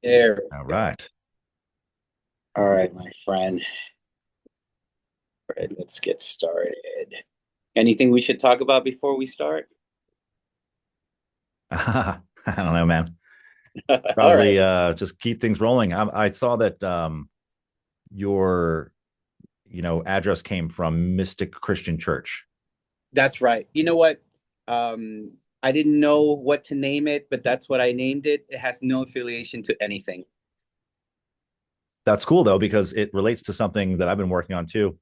There All we go. right. All right, my friend. All right, let's get started. Anything we should talk about before we start? I don't know, man. All Probably right. just keep things rolling. I saw that your address came from Mystic Christian Church. That's right. You know what? Um, I didn't know what to name it, but that's what I named it. It has no affiliation to anything. That's cool though because it relates to something that I've been working on too.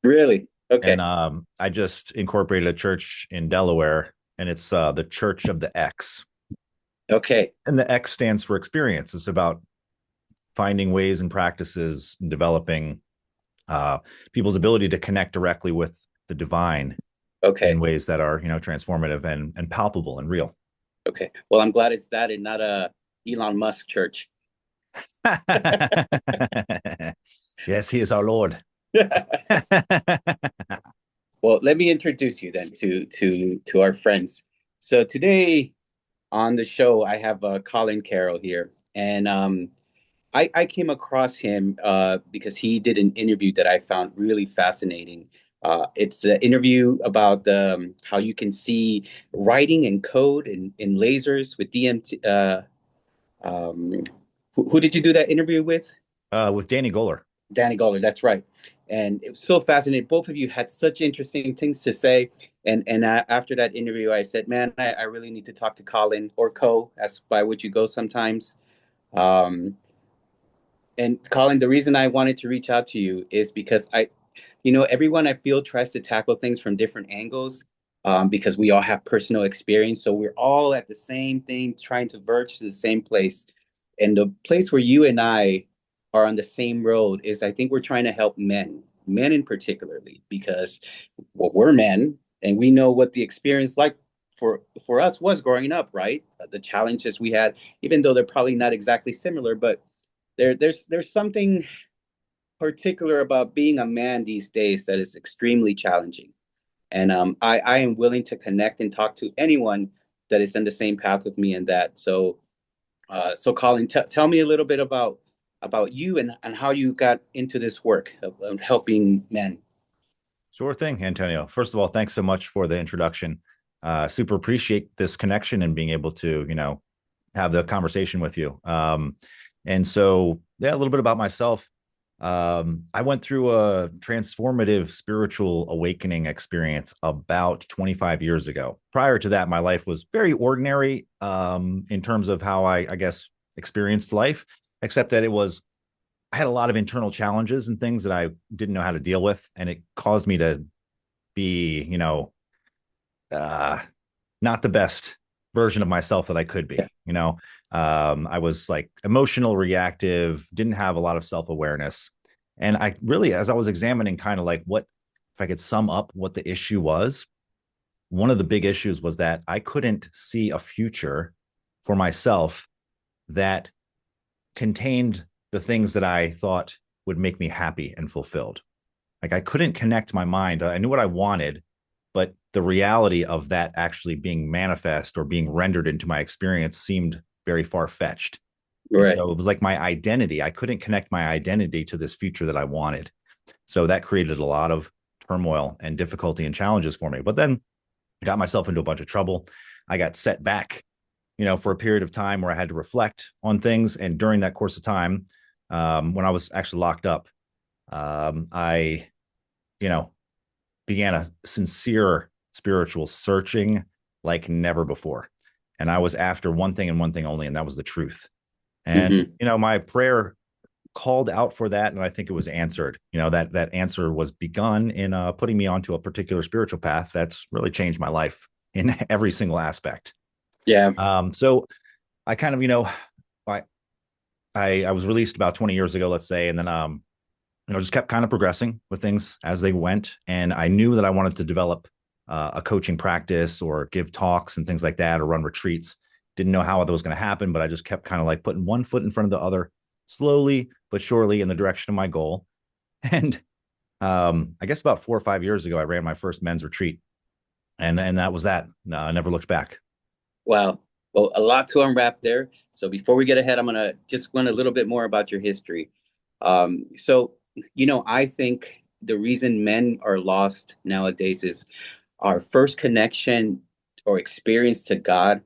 Really? And Okay. I just incorporated a church in Delaware, and it's the Church of the X. Okay. And the X stands for experience. It's about finding ways and practices and developing uh, people's ability to connect directly with the divine in Okay. ways that are transformative and palpable and real. Okay. Well, I'm glad it's that and not a Elon Musk church. Yes, he is our Lord. Well, let me introduce you then to our friends. So today on the show, I have Colin Carroll here, and I came across him because he did an interview that I found really fascinating. It's an interview about how you can see writing and code in lasers with DMT. Um, who did you do that interview with? With Danny Goller. Danny Goller, that's right. And it was so fascinating. Both of you had such interesting things to say. And after that interview, I said, man, I really need to talk to Colin or Ko, as by which you go sometimes. Um, and Colin, the reason I wanted to reach out to you is because everyone I feel tries to tackle things from different angles because we all have personal experience. So we're all at the same thing, trying to verge to the same place. And the place where you and I are on the same road is I think we're trying to help men in particularly, because well, we're men and we know what the experience like for us was growing up, right? The challenges we had, even though they're probably not exactly similar, but there's something particular about being a man these days that is extremely challenging. And I am willing to connect and talk to anyone that is in the same path with me in that. So Colin, tell me a little bit about you and how you got into this work of helping men. Sure thing, Antonio. First of all, thanks so much for the introduction. Super appreciate this connection and being able to, have the conversation with you. And so, yeah, a little bit about myself. I went through a transformative spiritual awakening experience about 25 years ago. Prior to that, my life was very ordinary in terms of how I guess, experienced life, except that I had a lot of internal challenges and things that I didn't know how to deal with. And it caused me to be, uh, not the best version of myself that I could Yeah. be. I was like emotional, reactive, didn't have a lot of self awareness. And I really, as I was examining kind of like what, if I could sum up what the issue was, one of the big issues was that I couldn't see a future for myself that contained the things that I thought would make me happy and fulfilled. Like I couldn't connect my mind. I knew what I wanted, but the reality of that actually being manifest or being rendered into my experience seemed very far fetched. And Right. so it was like my identity. I couldn't connect my identity to this future that I wanted. So that created a lot of turmoil and difficulty and challenges for me. But then I got myself into a bunch of trouble. I got set back, for a period of time where I had to reflect on things. And during that course of time, when I was actually locked up, I, you know, began a sincere spiritual searching like never before. And I was after one thing and one thing only, and that was the truth. And, Hmm. my prayer called out for that. And I think it was answered. That answer was begun in putting me onto a particular spiritual path that's really changed my life in every single aspect. Yeah. So I kind of, I, I was released about 20 years ago, let's say, and then just kept kind of progressing with things as they went. And I knew that I wanted to develop a coaching practice or give talks and things like that or run retreats. Didn't know how that was going to happen, but I just kept kind of like putting one foot in front of the other, slowly but surely in the direction of my goal. And I guess about 4 or 5 years ago, I ran my first men's retreat, and that was that. No, I never looked back. Wow. Well, a lot to unwrap there. So before we get ahead, I'm gonna just learn a little bit more about your history. So I think the reason men are lost nowadays is our first connection or experience to God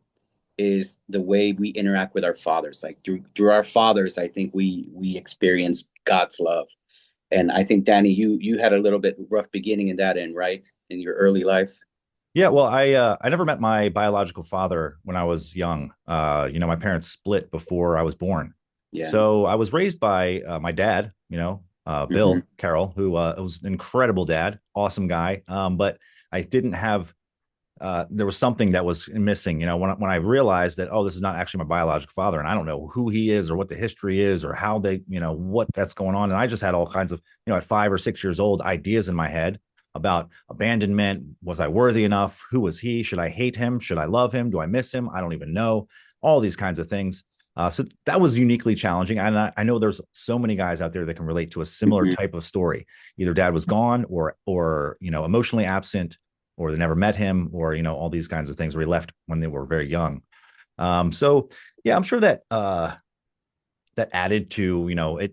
is the way we interact with our fathers. Like through our fathers, I think we experience God's love. And I think Danny, you had a little bit rough beginning in that end, right? In your early life. Yeah, well, I never met my biological father when I was young. My parents split before I was born, Yeah. so I was raised by my dad. Hmm. Bill Carroll, who was an incredible dad, awesome guy. But I didn't have. There was something that was missing. When I realized that, oh, this is not actually my biological father, and I don't know who he is or what the history is or how they, what that's going on, and I just had all kinds of, at 5 or 6 years old, ideas in my head about abandonment. Was I worthy enough? Who was he? Should I hate him? Should I love him? Do I miss him? I don't even know. All these kinds of things. So that was uniquely challenging. And I know there's so many guys out there that can relate to a similar Hmm. type of story. Either dad was gone or emotionally absent, or they never met him, or all these kinds of things where he left when they were very young. So yeah, I'm sure that that added to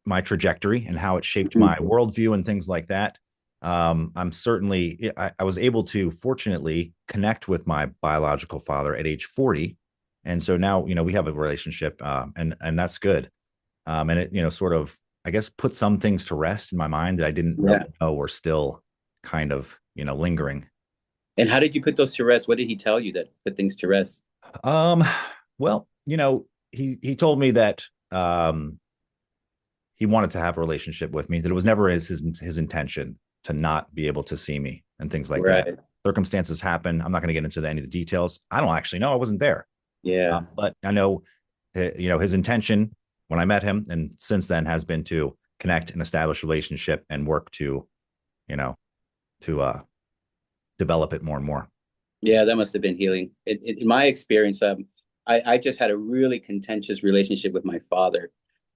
my trajectory and how it shaped Hmm. my worldview and things like that. I'm certainly I was able to fortunately connect with my biological father at age 40, and so now we have a relationship, and that's good. And it sort of, I guess, put some things to rest in my mind that I didn't really Yeah. know were still kind of lingering. And how did you put those to rest? What did he tell you that put things to rest? Um, well, he told me that he wanted to have a relationship with me, that it was never his intention to not be able to see me and things like that. Right. Circumstances happen. I'm not going to get into any of the details. I don't actually know. I wasn't there. Yeah. But I know, his intention when I met him and since then has been to connect and establish a relationship and work to, you know, to develop it more and more. Yeah, that must have been healing. In my experience, I just had a really contentious relationship with my father.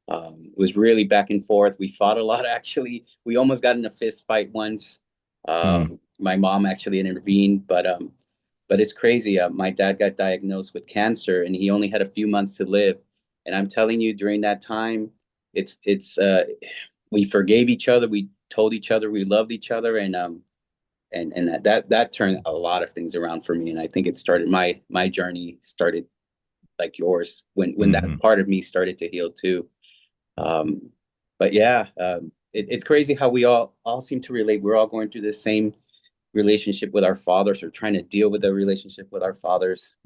It was really back and forth. We fought a lot, actually. We almost got in a fist fight once. Hmm. My mom actually intervened, but it's crazy. My dad got diagnosed with cancer, and he only had a few months to live. And I'm telling you, during that time, it's we forgave each other. We told each other we loved each other, and that turned a lot of things around for me. And I think it started my journey started like yours when that Hmm. part of me started to heal too. um, but yeah, it's crazy how we all seem to relate. We're all going through the same relationship with our fathers, or trying to deal with a relationship with our fathers,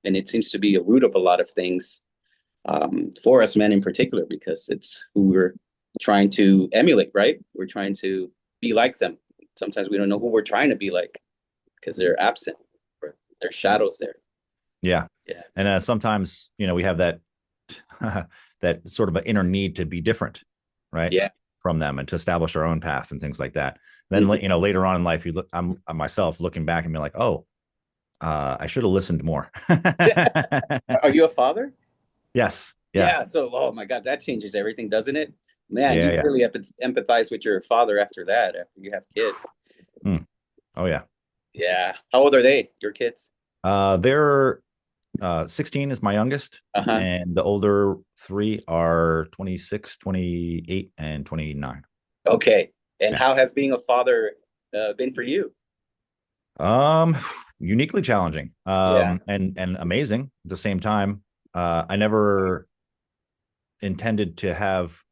and it seems to be a root of a lot of things, for us men in particular, because it's who we're trying to emulate, right? We're trying to be like them. Sometimes we don't know who we're trying to be like because they're absent, or there's shadows there. Yeah. Yeah. And sometimes, we have that, that sort of an inner need to be different, right, Yeah. from them and to establish our own path and things like that. Then, Mhm. later on in life, I'm myself looking back and be like, oh, I should have listened more. Are you a father? Yes. Yeah. Yeah. So, oh my God, that changes everything, doesn't it? Man, Yeah. you Yeah. really empathize with your father after that, after you have kids. Mm. Oh, yeah. Yeah. How old are they, your kids? They're 16 is my youngest, Uh-huh. and the older three are 26, 28, and 29. Okay. And Yeah. how has being a father been for you? Um, Uniquely challenging, Yeah. and amazing at the same time. I never intended to have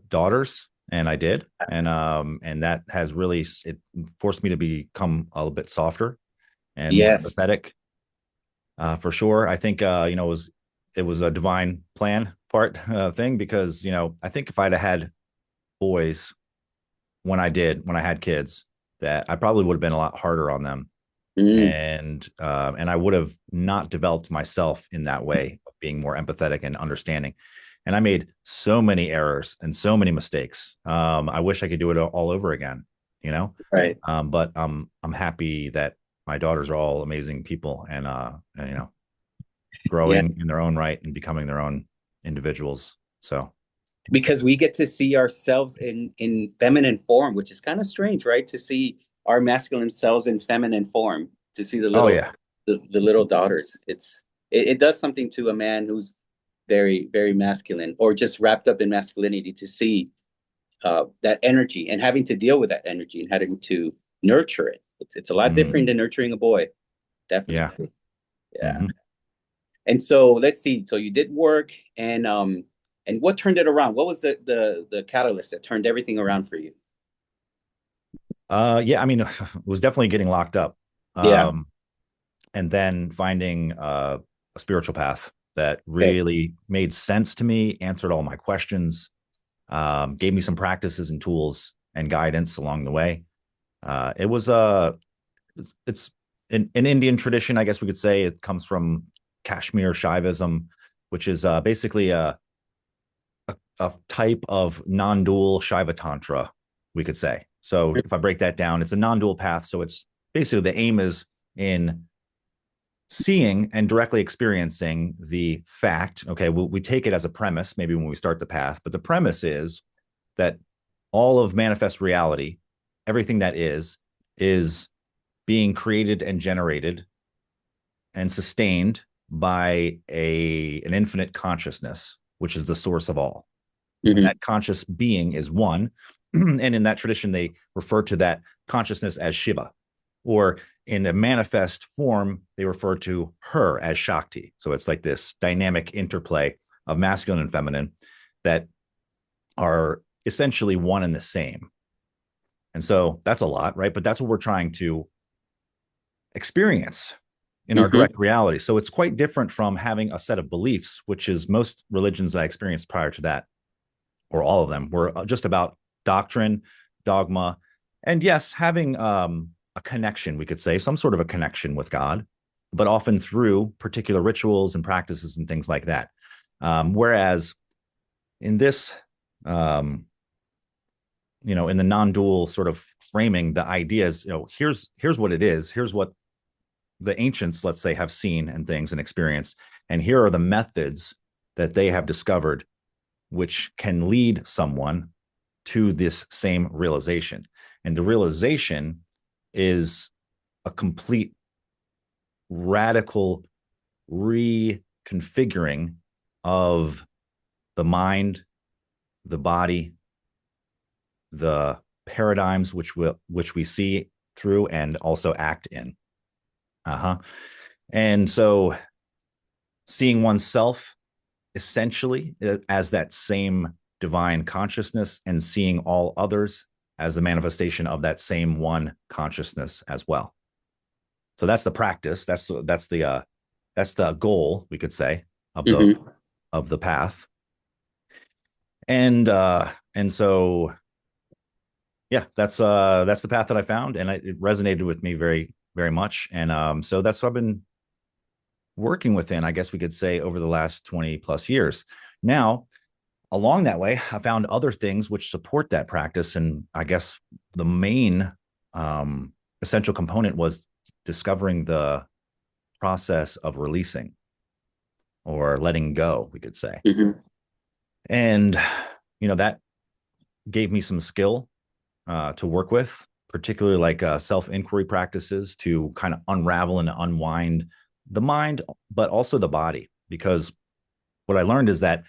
daughters, and I did, and that has really it forced me to become a little bit softer and more Yes. empathetic, for sure. I think it was a divine plan part thing, because I think if I'd have had boys when I had kids, that I probably would have been a lot harder on them, Mm. and I would have not developed myself in that way of being more empathetic and understanding. And I made so many errors and so many mistakes. I wish I could do it all over again, you know. Right. But I'm happy that my daughters are all amazing people, and Yeah. growing in their own right and becoming their own individuals. So, Because we get to see ourselves in feminine form, which is kind of strange, right? To see our masculine selves in feminine form, to see oh yeah, the little daughters. it does something to a man who's very, very masculine or just wrapped up in masculinity to see that energy and having to deal with that energy and having to nurture it. It's a lot different than nurturing a boy. Yeah. Definitely. Yeah. And so let's see. So you did work, and what turned it around? What was the catalyst that turned everything around for you? Yeah, I mean, it was definitely getting locked up. Yeah. And then finding a spiritual path that Okay. really made sense to me, answered all my questions, gave me some practices and tools and guidance along the way. It was it's an Indian tradition, I guess we could say. It comes from Kashmir Shaivism, which is basically a type of non-dual Shaiva Tantra, we could say. So if I break that down, it's a non-dual path. So it's basically the aim is in seeing and directly experiencing the fact. Okay, we take it as a premise, maybe when we start the path, but the premise is that all of manifest reality, everything that is being created and generated and sustained by an infinite consciousness, which is the source of all. Mm-hmm. And that conscious being is one. And in that tradition, they refer to that consciousness as Shiva, or in a manifest form, they refer to her as Shakti. So it's like this dynamic interplay of masculine and feminine that are essentially one and the same. And so that's a lot, right? But that's what we're trying to experience in our direct reality. So it's quite different from having a set of beliefs, which is most religions that I experienced prior to that, or all of them, were just about doctrine, dogma, and yes, having a connection, we could say, some sort of a connection with God, but often through particular rituals and practices and things like that. Whereas in this, in the non-dual sort of framing, the idea is, here's what it is. Here's what the ancients, let's say, have seen and things and experienced. And here are the methods that they have discovered, which can lead someone to this same realization. And the realization is a complete radical reconfiguring of the mind, the body, the paradigms which we see through and also act in. And so seeing oneself essentially as that same divine consciousness and seeing all others as the manifestation of that same one consciousness as well. So that's the practice. That's the goal, we could say, of the path. And so yeah, that's the path that I found, and it resonated with me very, very much. And so that's what I've been working within, I guess we could say, over the last 20 plus years. Now, along that way, I found other things which support that practice. And I guess the main essential component was discovering the process of releasing or letting go, we could say. And, that gave me some skill to work with, particularly like self-inquiry practices to kind of unravel and unwind the mind, but also the body. Because what I learned is that,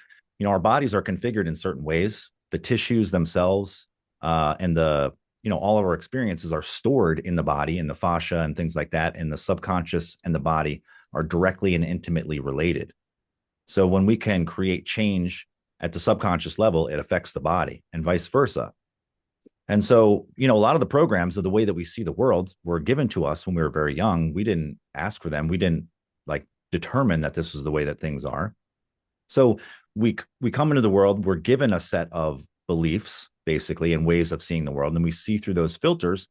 our bodies are configured in certain ways. The tissues themselves and all of our experiences are stored in the body, in the fascia and things like that. And the subconscious and the body are directly and intimately related. So when we can create change at the subconscious level, it affects the body and vice versa. And so, a lot of the programs of the way that we see the world were given to us when we were very young. We didn't ask for them. We didn't determine that this was the way that things are. So we come into the world, we're given a set of beliefs, basically, and ways of seeing the world, and we see through those filters.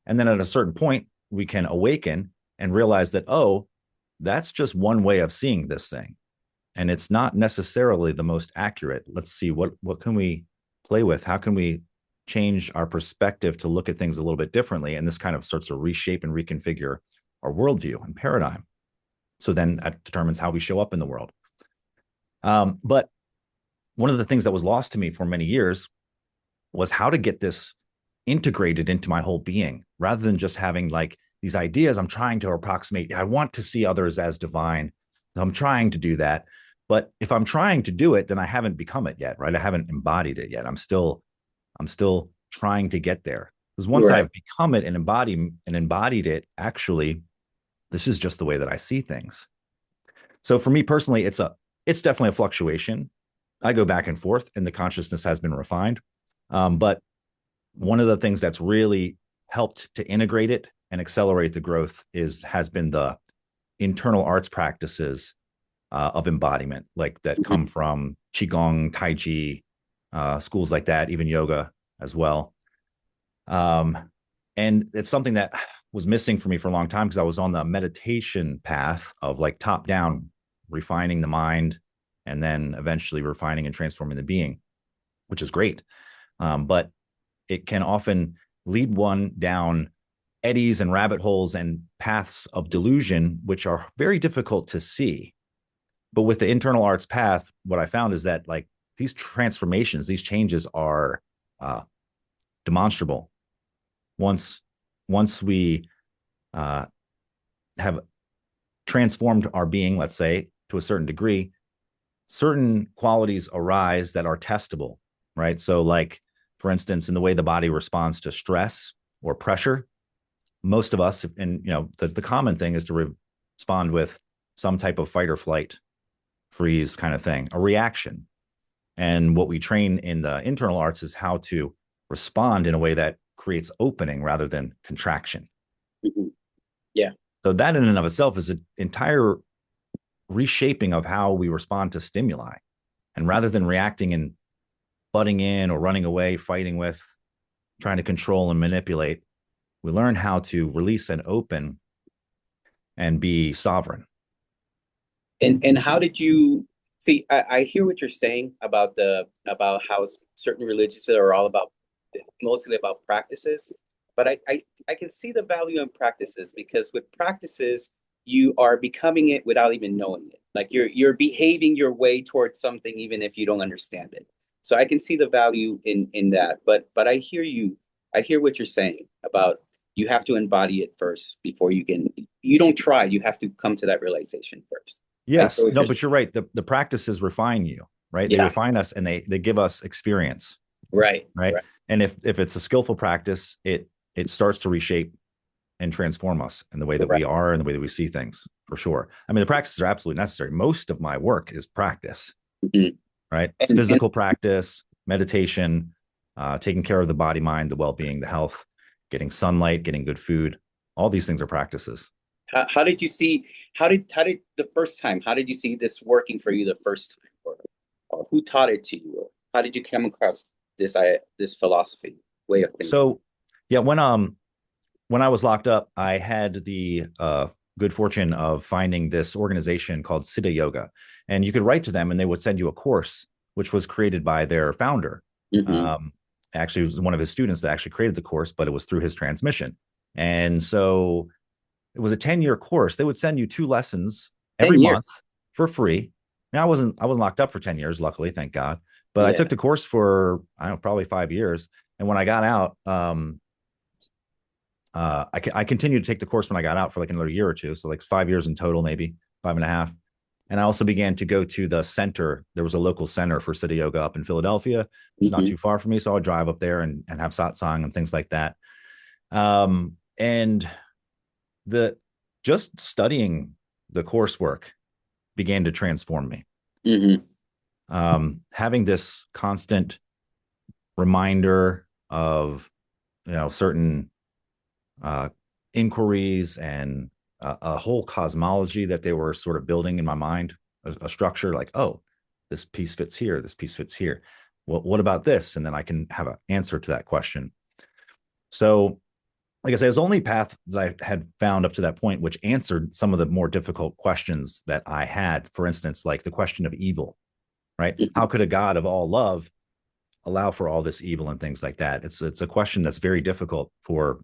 And then at a certain point, we can awaken and realize that, oh, that's just one way of seeing this thing. And it's not necessarily the most accurate. Let's see, what can we play with? How can we change our perspective to look at things a little bit differently? And this kind of starts to reshape and reconfigure our worldview and paradigm. So then that determines how we show up in the world. But one of the things that was lost to me for many years was how to get this integrated into my whole being, rather than just having these ideas I'm trying to approximate. I want to see others as divine, I'm trying to do that. But if I'm trying to do it, then I haven't become it yet, right? I haven't embodied it yet. I'm still trying to get there. Because once Right. I've become it and embodied it, actually, this is just the way that I see things. So for me personally, it's definitely a fluctuation. I go back and forth, and the consciousness has been refined. But one of the things that's really helped to integrate it and accelerate the growth has been the internal arts practices of embodiment, like that Mhm. come from qigong, taiji, schools like that, even yoga as well. Um, and it's something that was missing for me for a long time because I was on the meditation path of like top down, refining the mind, and then eventually refining and transforming the being, which is great. But it can often lead one down eddies and rabbit holes and paths of delusion, which are very difficult to see. But with the internal arts path, what I found is that like these transformations, these changes are uh, demonstrable. Once we uh, have transformed our being, let's say, to a certain degree, certain qualities arise that are testable, right? So, like, for instance, in the way the body responds to stress or pressure, most of us, and the common thing is to respond with some type of fight or flight, freeze kind of thing, a reaction. And what we train in the internal arts is how to respond in a way that creates opening rather than contraction. Mhm. Yeah. So that in and of itself is an entire reshaping of how we respond to stimuli. And rather than reacting and butting in or running away, fighting with, trying to control and manipulate, we learn how to release and open and be sovereign. And how did you see? I hear what you're saying about about how certain religions are all about mostly about practices, but I can see the value in practices because with practices you are becoming it without even knowing it. Like you're behaving your way towards something even if you don't understand it. So I can see the value in that. But I hear you. I hear what you're saying about you have to embody it first before you can. You don't try. You have to come to that realization first. Right. Yes, So no, but you're right. The practices refine you, right? They yeah, refine us and they give us experience, right, right? right, And if it's a skillful practice, it starts to reshape and transform us in the way that we right. are and the way that we see things for sure. I mean, the practices are absolutely necessary. Most of my work is practice, Mhm. right? It's And physical practice, meditation, taking care of the body, mind, the well-being, the health, getting sunlight, getting good food. All these things are practices. how did you see how did the first time how did you see this working for you the first time or who taught it to you or how did you come across this philosophy way of thinking? So, yeah, when I was locked up, I had the good fortune of finding this organization called Siddha Yoga, and you could write to them, and they would send you a course, which was created by their founder. Hmm. Um, Actually, it was one of his students that actually created the course, but it was through his transmission. And so it was a 10-year course. They would send you 2 lessons every 10 years. month for free. Now I wasn't locked up for 10 years, luckily, thank God. But I Yeah. took the course for I don't know, probably 5 years. And when I got out, I continued to take the course when I got out for like another year or two. So like 5 years in total, maybe 5.5. And I also began to go to the center. There was a local center for City Yoga up in Philadelphia, which is not Hmm. too far from me. So I would drive up there and have satsang and things like that. And the just studying the coursework began to transform me. Hmm. Having this constant reminder of certain uh, inquiries and a whole cosmology that they were sort of building in my mind, a structure like, oh, this piece fits here, this piece fits here. Well, what about this? And then I can have an answer to that question. So, like I said, it was the only path that I had found up to that point, which answered some of the more difficult questions that I had. For instance, like the question of evil, right? How could a God of all love allow for all this evil and things like that? It's a question that's very difficult for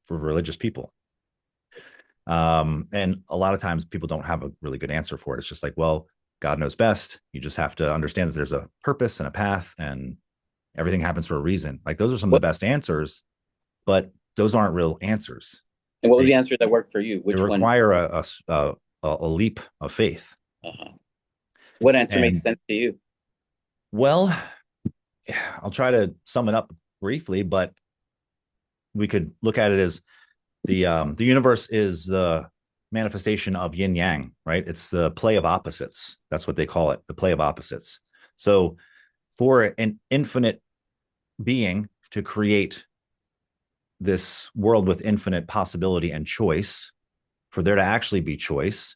religious people. And a lot of times people don't have a really good answer for it. It's just like, well, God knows best. You just have to understand that there's a purpose and a path and everything happens for a reason. Like those are some of the What best answers, but those aren't real answers. and what was They the answer that worked for you? they Which one? require a leap of faith. Uh-huh. What answer makes And sense to you? well, I'll try to sum it up briefly, but we could look at it as the universe is the manifestation of yin yang, right? It's the play of opposites. That's what they call it, the play of opposites. So for an infinite being to create this world with infinite possibility and choice, for there to actually be choice,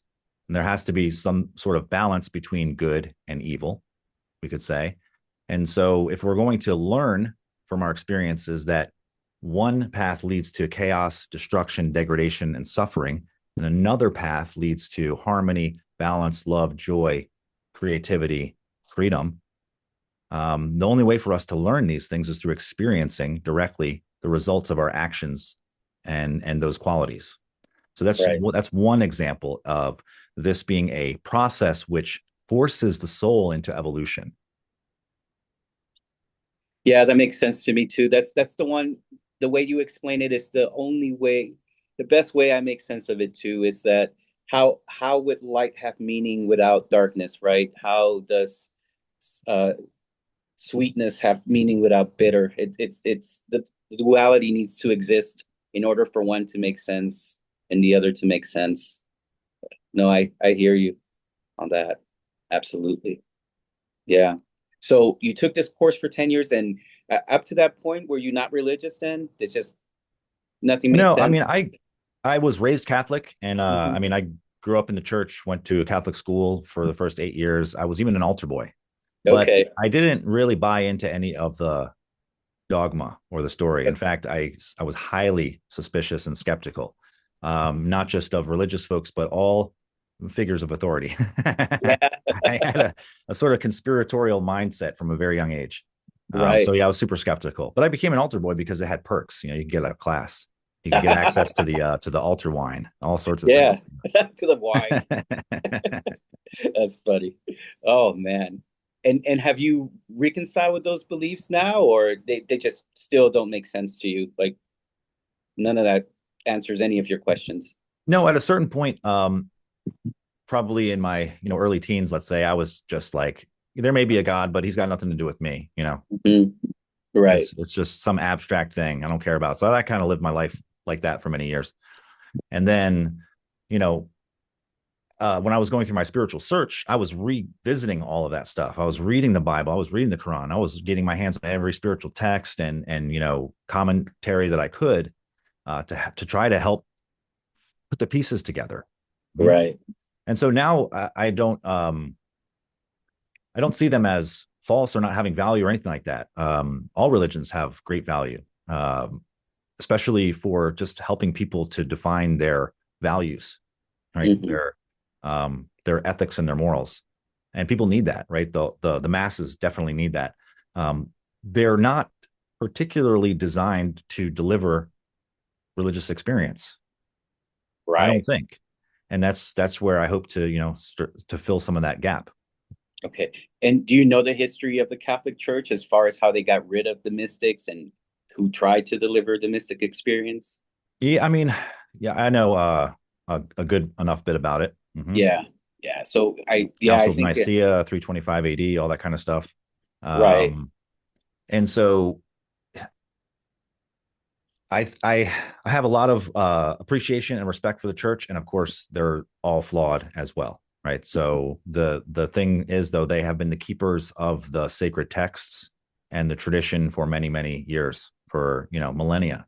and there has to be some sort of balance between good and evil, we could say. And so if we're going to learn from our experiences that one path leads to chaos, destruction, degradation, and suffering, and another path leads to harmony, balance, love, joy, creativity, freedom. The only way for us to learn these things is through experiencing directly the results of our actions and those qualities. So Right. that's one example of this being a process which forces the soul into evolution. Yeah, that makes sense to me too. That's the one. The way you explain it is the only way. The best way I make sense of it too is that how would light have meaning without darkness, right? How does uh, sweetness have meaning without bitter? It's the duality needs to exist in order for one to make sense and the other to make sense. No, I hear you on that. Absolutely. Yeah. So you took this course for 10 years, and up to that point, were you not religious then? It's just nothing made No, I sense. mean, I was raised Catholic, and Hmm. I mean, I grew up in the church, went to a Catholic school for the first 8 years. I was even an altar boy, but Okay. I didn't really buy into any of the dogma or the story. In fact, I was highly suspicious and skeptical, not just of religious folks, but all figures of authority. Yeah. I had a sort of conspiratorial mindset from a very young age. Right. So yeah, I was super skeptical, but I became an altar boy because it had perks. You know, you could get a class, you could get access to the altar wine, all sorts of Yeah. things. To the wine. That's funny. Oh man. And have you reconciled with those beliefs now, or they just still don't make sense to you? Like none of that answers any of your questions. No, at a certain point, probably in my early teens, let's say, I was just like, there may be a God, but he's got nothing to do with me. Mhm. Right. It's just some abstract thing I don't care about. So I kind of lived my life like that for many years. And then, you know, when I was going through my spiritual search, I was revisiting all of that stuff. I was reading the Bible, I was reading the Quran, I was getting my hands on every spiritual text and commentary that I could, to try to help put the pieces together. Mhm. Right. And so now I don't see them as false or not having value or anything like that. All religions have great value, especially for just helping people to define their values, right? Hmm. Their ethics and their morals, and people need that, right? The masses definitely need that. They're not particularly designed to deliver religious experience, I don't Right. think, and that's where I hope to to fill some of that gap. Okay. And do you know the history of the Catholic Church as far as how they got rid of the mystics and who tried to deliver the mystic experience? Yeah, I mean, yeah, I know a good enough bit about it. Yeah. Yeah. So I Council of think it, Nicaea, 325 AD, all that kind of stuff. right. Um, and so I I I have a lot of appreciation and respect for the church, and of course they're all flawed as well, right? So the thing is, though, they have been the keepers of the sacred texts and the tradition for many years, for millennia,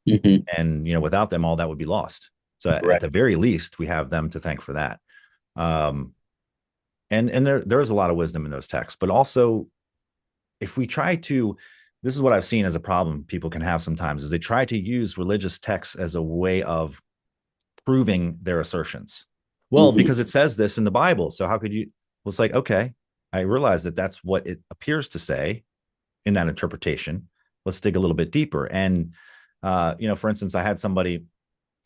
Hmm. and without them, all that would be lost. So at Right. the very least, we have them to thank for that. Um, and there is a lot of wisdom in those texts, but also if we try to, this is what I've seen as a problem people can have sometimes, is they try to use religious texts as a way of proving their assertions. Well, Hmm. because it says this in the Bible, so how could you? Well, it's like, okay, I realize that that's what it appears to say in that interpretation. Let's dig a little bit deeper. And for instance, I had somebody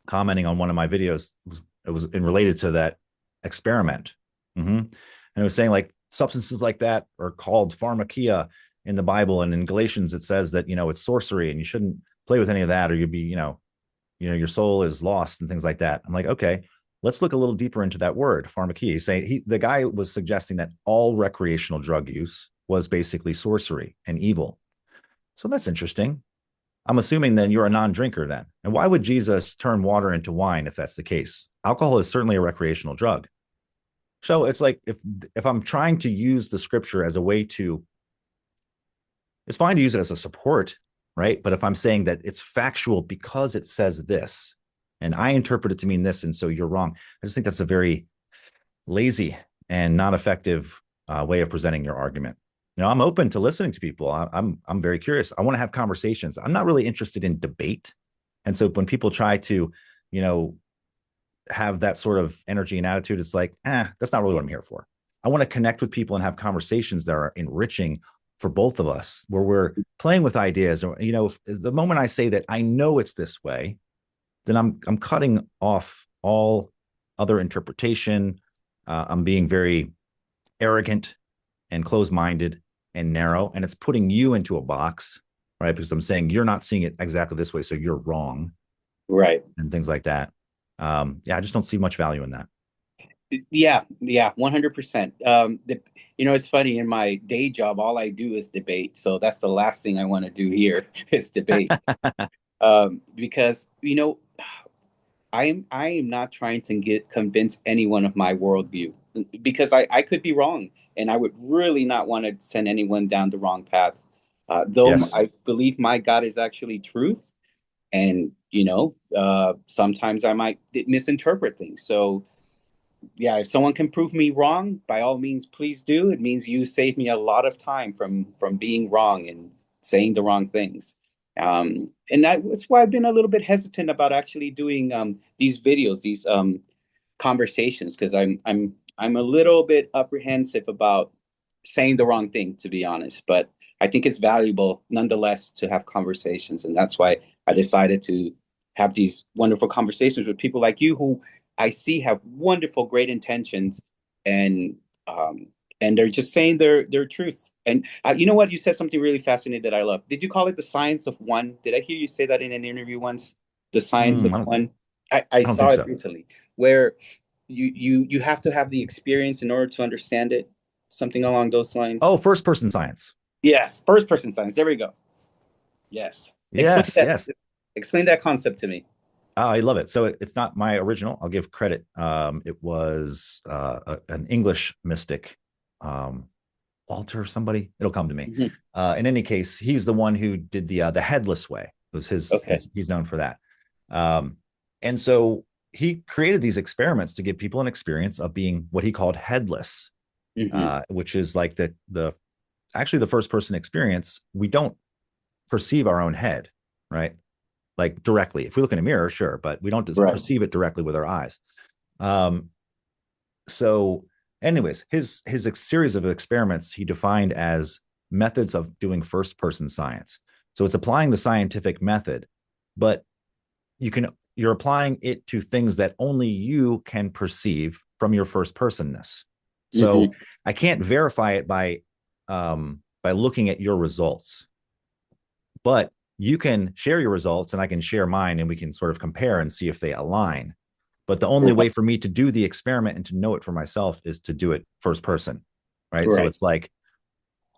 commenting on one of my videos. It was related to that experiment. And it was saying, like, substances like that are called pharmakia in the Bible, and in Galatians it says that it's sorcery and you shouldn't play with any of that, or you'd be your soul is lost and things like that. I'm like, okay, let's look a little deeper into that word, pharmakeia. The guy was suggesting that all recreational drug use was basically sorcery and evil. So that's interesting. I'm assuming then you're a non-drinker then. And why would Jesus turn water into wine if that's the case? Alcohol is certainly a recreational drug. So it's like if I'm trying to use the scripture as a way to, it's fine to use it as a support, right? But if I'm saying that it's factual because it says this, and I interpret it to mean this, and so you're wrong, I just think that's a very lazy and not effective way of presenting your argument. I'm open to listening to people. I'm very curious. I want to have conversations. I'm not really interested in debate. And so when people try to, you know, have that sort of energy and attitude, it's like, that's not really what I'm here for. I want to connect with people and have conversations that are enriching for both of us, where we're playing with ideas. Or, the moment I say that I know it's this way, then I'm cutting off all other interpretation. I'm being very arrogant and closed-minded and narrow, and it's putting you into a box, right? Because I'm saying you're not seeing it exactly this way, so you're wrong, Right. and things like that. I just don't see much value in that. Yeah, 100%. It's funny, in my day job, all I do is debate. So that's the last thing I want to do here is debate. Because, I am not trying to convince anyone of my worldview, because I could be wrong, and I would really not want to send anyone down the wrong path. Though Yes. I believe my God is actually truth, and sometimes I might misinterpret things. So yeah, if someone can prove me wrong, by all means, please do. It means you save me a lot of time from being wrong and saying the wrong things. And that's why I've been a little bit hesitant about actually doing these videos, these conversations, because I'm a little bit apprehensive about saying the wrong thing, to be honest. But I think it's valuable nonetheless to have conversations, and that's why I decided to have these wonderful conversations with people like you, who I see have wonderful, great intentions, and um, and they're just saying their truth. And you know what? You said something really fascinating that I love. Did you call it the science of one? Did I hear you say that in an interview once? The science of I don't, one. I I don't saw think it so. recently, where you have to have the experience in order to understand it. Something along those lines. Oh, first person science. Yes, first person science. There we go. Yes. Explain Yes, that. yes. Explain that concept to me. I love it. So it's not my original. I'll give credit. It was an English mystic, um, Walter, somebody. It'll come to me. Mhm. In any case, he's the one who did the headless way. It was Okay. he's known for that. Um, and so he created these experiments to give people an experience of being what he called headless, Hmm. which is like the actually the first person experience. We don't perceive our own head, right? Like directly. If we look in a mirror, sure, but we don't just Right. perceive it directly with our eyes. Um, so, anyways, his series of experiments he defined as methods of doing first person science. So it's applying the scientific method, but you're applying it to things that only you can perceive from your first personness. So Hmm. I can't verify it by looking at your results, but you can share your results and I can share mine and we can sort of compare and see if they align. But the only way Right. for me to do the experiment and to know it for myself is to do it first person. Right. So Right. it's like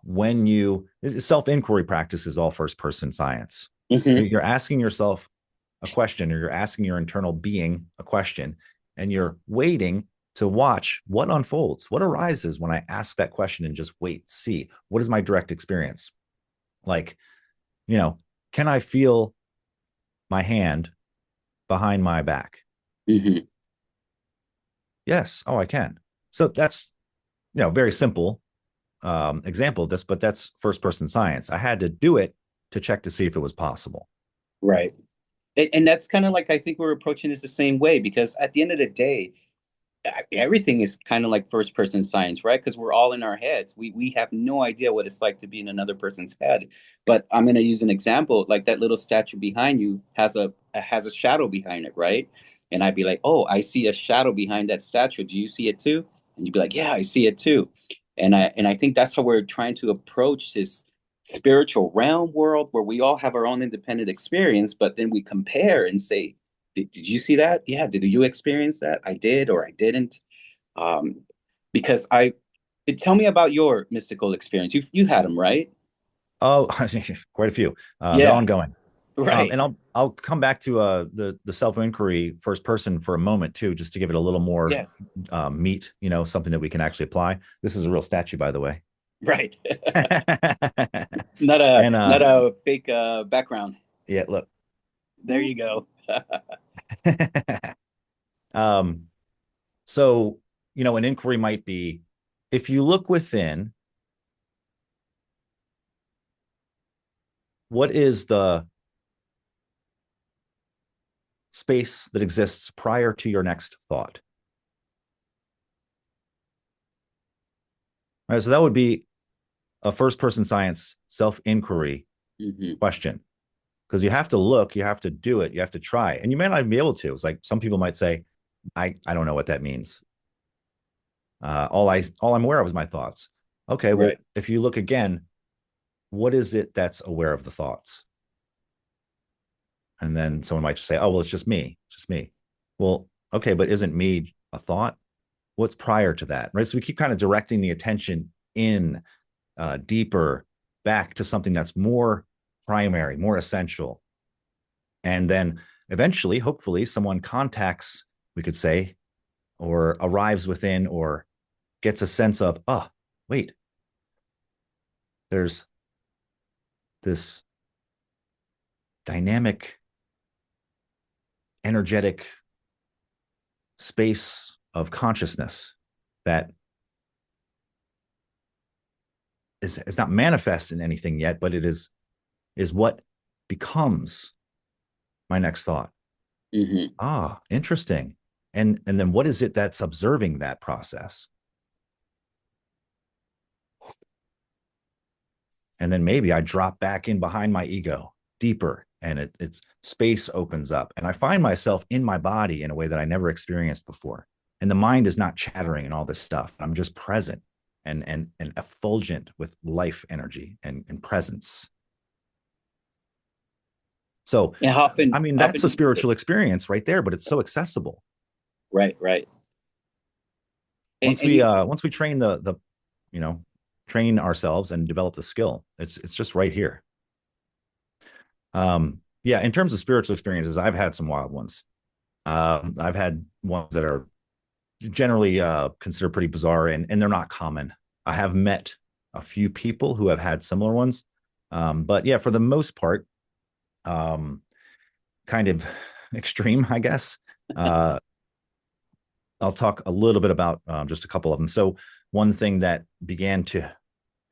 when self inquiry practice is all first person science. Hmm. You're asking yourself a question or you're asking your internal being a question and you're waiting to watch what unfolds, what arises when I ask that question and just wait, see what is my direct experience. Like, you know, can I feel my hand behind my back? Hmm. Yes. Oh, I can. So that's, very simple example of this, but that's first person science. I had to do it to check to see if it was possible. Right. And that's kind of like, I think we're approaching this the same way, because at the end of the day, everything is kind of like first person science, right? Because we're all in our heads. We have no idea what it's like to be in another person's head. But I'm going to use an example, like that little statue behind you has a shadow behind it, right? And I'd be like, oh, I see a shadow behind that statue. Do you see it too? And you'd be like, yeah, I see it too. And I think that's how we're trying to approach this spiritual realm world, where we all have our own independent experience, but then we compare and say, Did you see that? Yeah. Did you experience that? I did, or I didn't. Um, because tell me about your mystical experience. You had them, right? Oh, quite a few. They're Yeah. ongoing. Right. And I'll come back to the self inquiry first person for a moment too, just to give it a little more Yes. meat. Something that we can actually apply. This is a real statue, by the way. Right. And Not a fake background. yeah, look. There you go. um, so an inquiry might be, if you look within, what is the space that exists prior to your next thought? All right, so that would be a first person science self inquiry Hmm. question, because you have to look, you have to do it, you have to try, and you may not even be able to. It's like some people might say, I don't know what that means. All I'm aware of is my thoughts. Okay, well, Right. if you look again, what is it that's aware of the thoughts? And then someone might just say, oh, well, it's just me. It's just me. Well, okay, but isn't me a thought? What's prior to that? Right. So we keep kind of directing the attention in deeper back to something that's more primary, more essential. And then eventually, hopefully, someone contacts, we could say, or arrives within or gets a sense of, oh, wait, there's this dynamic, energetic space of consciousness that is not manifest in anything yet, but it is what becomes my next thought. Hmm. Ah, interesting. And then what is it that's observing that process? And then maybe I drop back in behind my ego deeper, and it's space opens up, and I find myself in my body in a way that I never experienced before. And the mind is not chattering and all this stuff. I'm just present and effulgent with life energy and presence. So, And how I often? mean, How that's a often? spiritual experience right there, but it's so accessible. Right. Right. And, Once and we you. uh once we train the you know train ourselves and develop the skill, it's just right here. Yeah, in terms of spiritual experiences, I've had some wild ones. I've had ones that are generally considered pretty bizarre, and they're not common. I have met a few people who have had similar ones, but yeah, for the most part, um, kind of extreme, I guess. Uh, I'll talk a little bit about just a couple of them. So one thing that began to,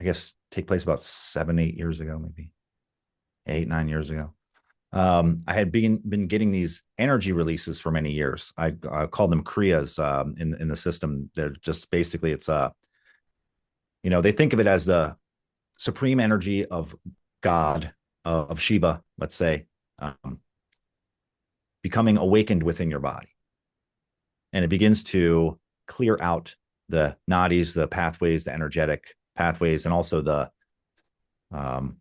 I guess, take place about 7, 8 years ago, maybe 8, 9 years ago. I had been getting these energy releases for many years. I called them kriyas in the system. They're just basically it's they think of it as the supreme energy of God, of Shiva, let's say, um, becoming awakened within your body, and it begins to clear out the nadis, the pathways, the energetic pathways, and also the um,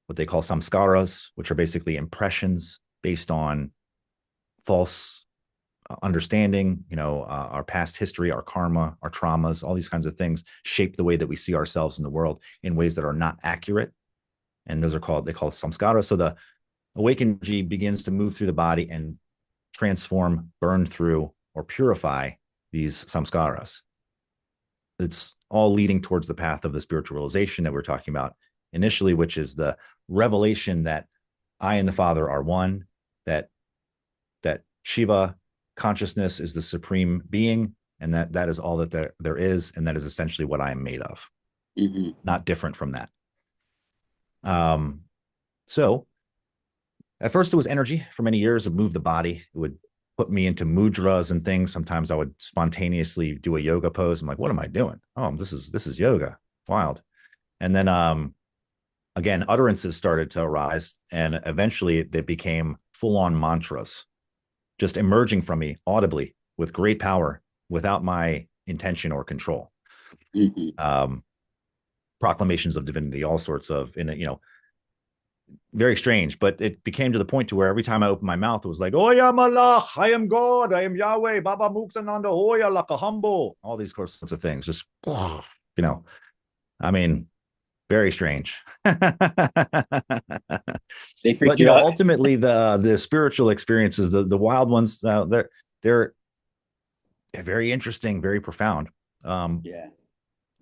what they call samskaras, which are basically impressions based on false understanding, our past history, our karma, our traumas, all these kinds of things shape the way that we see ourselves in the world in ways that are not accurate. And those are they call samskaras. So the awakened energy begins to move through the body and transform, burn through, or purify these samskaras. It's all leading towards the path of the spiritual realization that we're talking about initially, which is the revelation that I and the Father are one, that Shiva consciousness is the supreme being, and that is all that there is, and that is essentially what I am made of, Hmm. not different from that. So at first it was energy. For many years, it moved the body. It would put me into mudras and things. Sometimes I would spontaneously do a yoga pose. I'm like, what am I doing? Oh, this is yoga. Wild. And then again, utterances started to arise, and eventually they became full-on mantras, just emerging from me audibly with great power without my intention or control. Hmm. Um, Proclamations of divinity, all sorts of, very strange, but it became to the point to where every time I opened my mouth, it was like, "Oh yeah, malach, I am God, I am Yahweh, Baba Muktananda, oh yeah, lakahambo," all these sorts of things. Just, you know, I mean, very strange. They But freak you out. ultimately, the spiritual experiences, the wild ones, they're very interesting, very profound. Um, Yeah.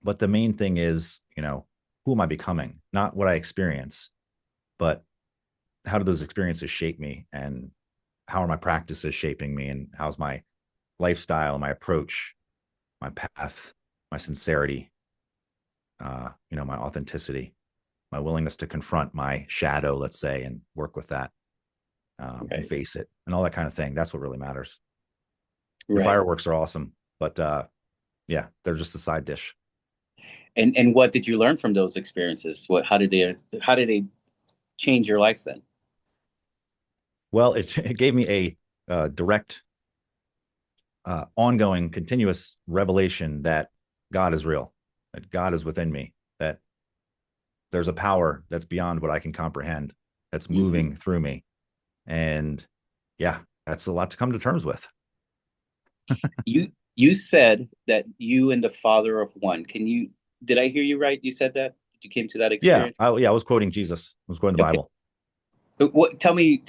but the main thing is, who am I becoming? Not what I experience, but how do those experiences shape me, and how are my practices shaping me, and how's my lifestyle, my approach, my path, my sincerity, my authenticity, my willingness to confront my shadow, let's say, and work with that, and Right. face it, and all that kind of thing. That's what really matters. The Right. fireworks are awesome, but yeah, they're just a side dish. And what did you learn from those experiences? How did they change your life then? Well, it gave me a direct, ongoing, continuous revelation that God is real, that God is within me, that there's a power that's beyond what I can comprehend, that's Hmm. moving through me. And yeah, that's a lot to come to terms with. You said that you and the Father of one. Did I hear you right? You said that? You came to that Yeah, experience? I was quoting Jesus. I was quoting the Okay. Bible. But tell me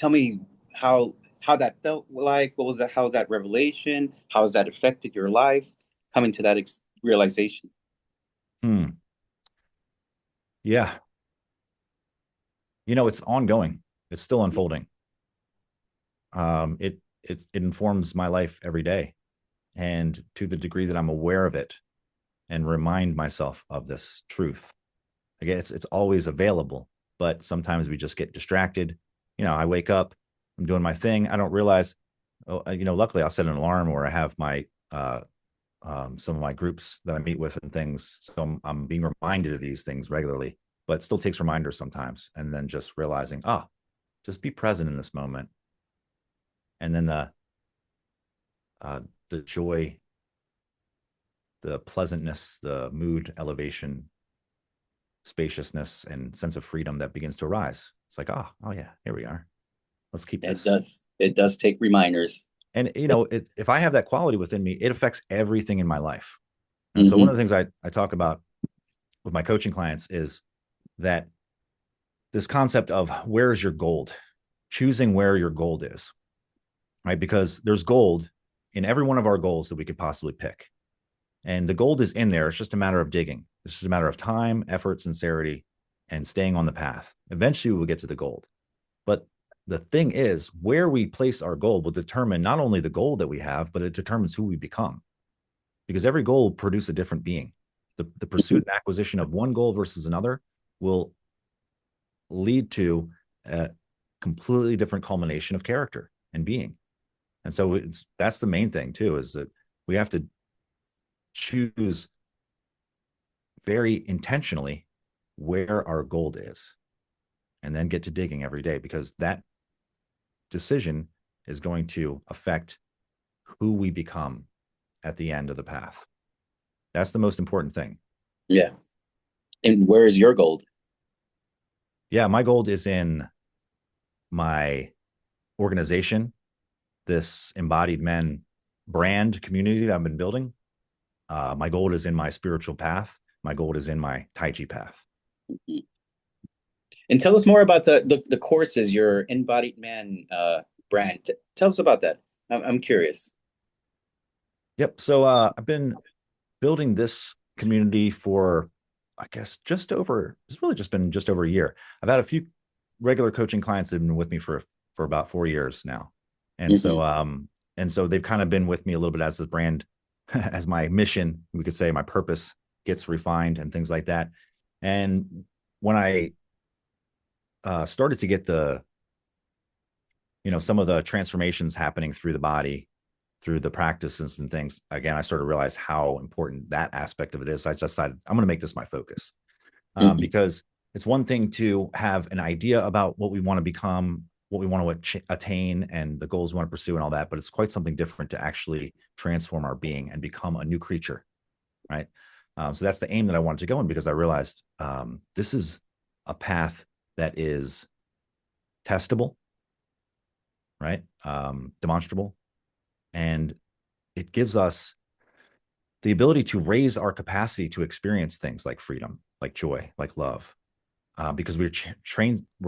how that felt like. What was that? How was that revelation? How has that affected your life? Coming to that realization. Hmm. Yeah, it's ongoing. It's still unfolding. It informs my life every day, and to the degree that I'm aware of it and remind myself of this truth. Again, it's always available, but sometimes we just get distracted. I wake up, I'm doing my thing, I don't realize. Oh, luckily I'll set an alarm, or I have my some of my groups that I meet with and things, so I'm being reminded of these things regularly. But it still takes reminders sometimes, and then just realizing, just be present in this moment, and then the joy, the pleasantness, the mood elevation, spaciousness, and sense of freedom that begins to arise. It's like, oh yeah, here we are. Let's keep It this. does. It does take reminders. And if I have that quality within me, it affects everything in my life. And so one Hmm. of the things I talk about with my coaching clients is that this concept of where is your gold, choosing where your gold is, right? Because there's gold in every one of our goals that we could possibly pick. And the gold is in there. It's just a matter of digging. It's just a matter of time, effort, sincerity, and staying on the path. Eventually, we'll get to the gold. But the thing is, where we place our goal will determine not only the goal that we have, but it determines who we become. Because every goal will produce a different being. The pursuit and acquisition of one goal versus another will lead to a completely different culmination of character and being. And so that's the main thing too, is that we have to choose very intentionally where our gold is, and then get to digging every day, because that decision is going to affect who we become at the end of the path. That's the most important thing. Yeah. And where is your gold? Yeah, my gold is in my organization, this Embodied Men brand community that I've been building. My gold is in my spiritual path. My gold is in my Taiji path. And tell us more about the courses, your Embodied Man brand. Tell us about that. I'm curious. Yep. So I've been building this community for, I guess, it's really just been just over a year. I've had a few regular coaching clients that have been with me for about 4 years now. And so, Hmm. they've kind of been with me a little bit as the brand, as my mission, we could say, my purpose gets refined and things like that. And when I started to get some of the transformations happening through the body, through the practices and things, again, I started to realize how important that aspect of it is. I just decided I'm going to make this my focus, Hmm. because it's one thing to have an idea about what we want to become, what we want to attain, and the goals we want to pursue and all that. But it's quite something different to actually transform our being and become a new creature, right? So that's the aim that I wanted to go in, because I realized this is a path that is testable, right? Demonstrable. And it gives us the ability to raise our capacity to experience things like freedom, like joy, like love, because we're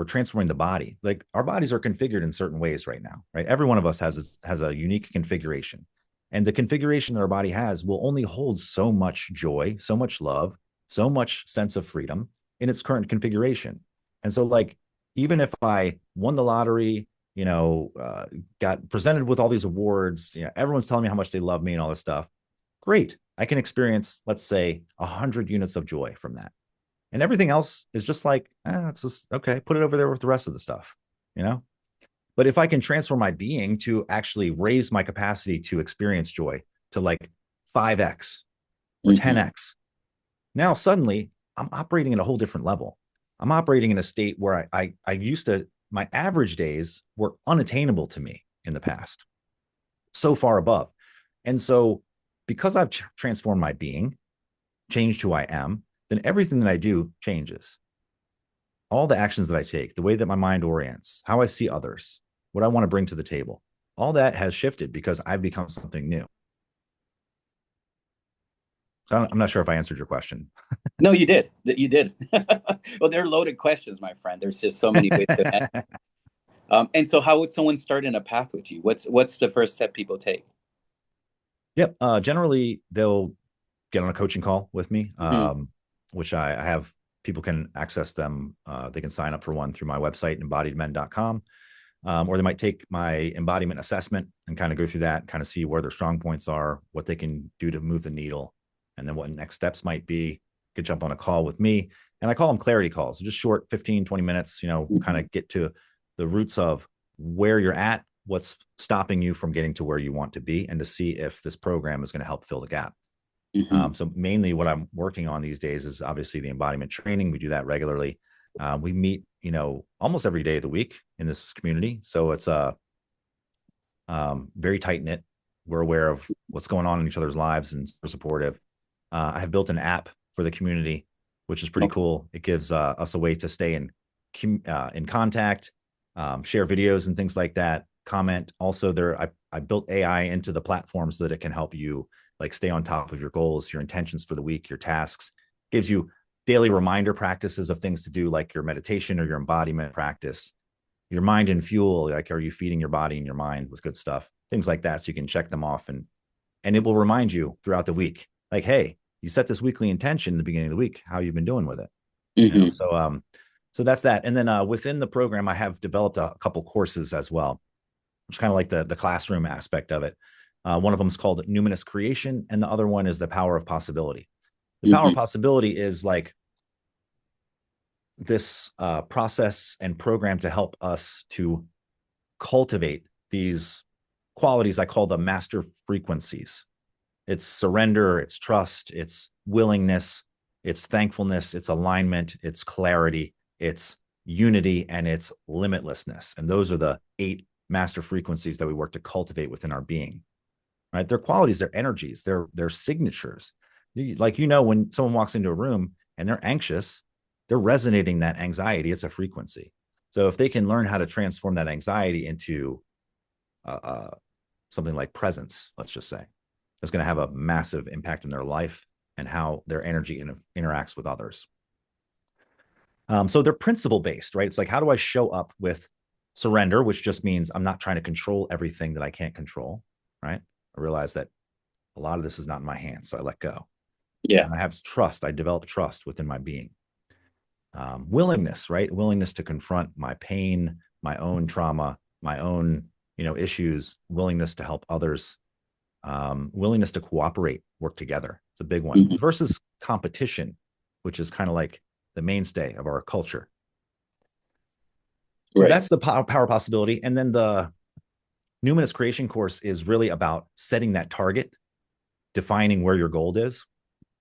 transforming the body. Like our bodies are configured in certain ways right now, right? Every one of us has a unique configuration, and the configuration that our body has will only hold so much joy, so much love, so much sense of freedom in its current configuration. And so, like, even if I won the lottery, got presented with all these awards, everyone's telling me how much they love me and all this stuff. Great. I can experience, let's say, 100 units of joy from that. And everything else is just like, it's just okay, put it over there with the rest of the stuff, But if I can transform my being to actually raise my capacity to experience joy to like 5x or 10x, now suddenly I'm operating at a whole different level. I'm operating in a state where I used to, my average days were unattainable to me in the past, so far above. And so because I've transformed my being, changed who I am, then everything that I do changes. All the actions that I take, the way that my mind orients, how I see others, what I want to bring to the table, all that has shifted because I've become something new. So I'm not sure if I answered your question. No, you did. You did. Well, they're loaded questions, my friend. There's just so many ways to answer. And so how would someone start in a path with you? What's the first step people take? Yep. Generally, they'll get on a coaching call with me, which I have. People can access them. They can sign up for one through my website, embodiedmen.com, or they might take my embodiment assessment and kind of go through that, kind of see where their strong points are, what they can do to move the needle, and then what next steps might be. Could jump on a call with me. And I call them clarity calls, just short 15, 20 minutes, kind of get to the roots of where you're at, what's stopping you from getting to where you want to be, and to see if this program is going to help fill the gap. So mainly what I'm working on these days is obviously the embodiment training. We do that regularly. We meet, almost every day of the week in this community. So it's very tight knit. We're aware of what's going on in each other's lives and we're supportive. I have built an app for the community, which is pretty cool. It gives us a way to stay in contact, share videos and things like that. Comment. Also, I built AI into the platform so that it can help you like stay on top of your goals, your intentions for the week, your tasks. Gives you daily reminder practices of things to do, like your meditation or your embodiment practice, your mind and fuel. Like, are you feeding your body and your mind with good stuff? Things like that. So you can check them off and it will remind you throughout the week, like, hey, you set this weekly intention in the beginning of the week, how you've been doing with it. So that's that. And then within the program, I have developed a couple courses as well, which is kind of like the classroom aspect of it. One of them is called Numinous Creation, and the other one is the Power of Possibility. The Power of Possibility is like this process and program to help us to cultivate these qualities I call the master frequencies. It's surrender, it's trust, it's willingness, it's thankfulness, it's alignment, it's clarity, it's unity, and it's limitlessness. And those are the 8 master frequencies that we work to cultivate within our being. Right? Their qualities, their energies, their signatures. Like, when someone walks into a room and they're anxious, they're resonating that anxiety. It's a frequency. So if they can learn how to transform that anxiety into something like presence, let's just say, it's going to have a massive impact in their life and how their energy interacts with others. So they're principle based, right? It's like, how do I show up with surrender, which just means I'm not trying to control everything that I can't control, right? I realize that a lot of this is not in my hands, so I let go. Yeah. And I have trust. I develop trust within my being. Willingness, right? Willingness to confront my pain, my own trauma, my own, issues. Willingness to help others. Willingness to cooperate, work together. It's a big one. Versus competition, which is kind of like the mainstay of our culture. So that's the power possibility. And then the Numinous Creation course is really about setting that target, defining where your goal is,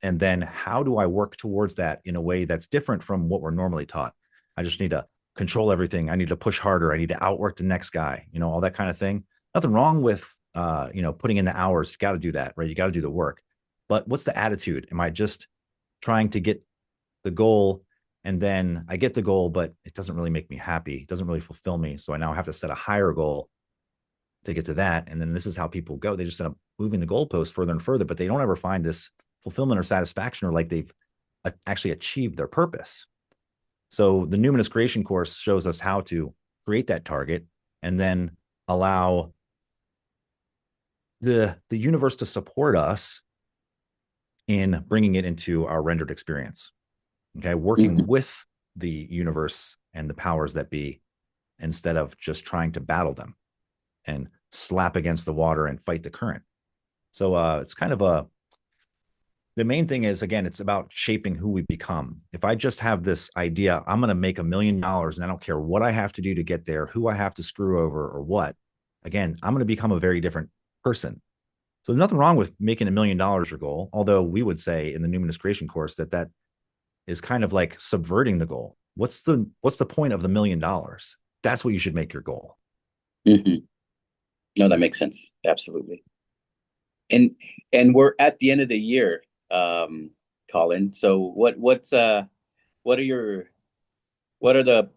and then how do I work towards that in a way that's different from what we're normally taught. I just need to control everything. I need to push harder. I need to outwork the next guy, all that kind of thing. Nothing wrong with, putting in the hours. You got to do that, right? You got to do the work. But what's the attitude? Am I just trying to get the goal And then I get the goal, but it doesn't really make me happy. It doesn't really fulfill me. So I now have to set a higher goal to get to that. And then this is how people go. They just end up moving the goalpost further and further, but they don't ever find this fulfillment or satisfaction, or like they've actually achieved their purpose. So the Numinous Creation course shows us how to create that target and then allow the universe to support us in bringing it into our rendered experience. Okay, working with the universe and the powers that be, instead of just trying to battle them and slap against the water and fight the current. So it's kind of the main thing is, again, it's about shaping who we become. If I just have this idea, I'm going to make $1 million and I don't care what I have to do to get there, who I have to screw over or what, again, I'm going to become a very different person. So there's nothing wrong with making $1 million your goal. Although we would say in the Numinous Creation course that is kind of like subverting the goal. What's the point of the $1 million? That's what you should make your goal. No, that makes sense. Absolutely. And we're at the end of the year, Colin. So what are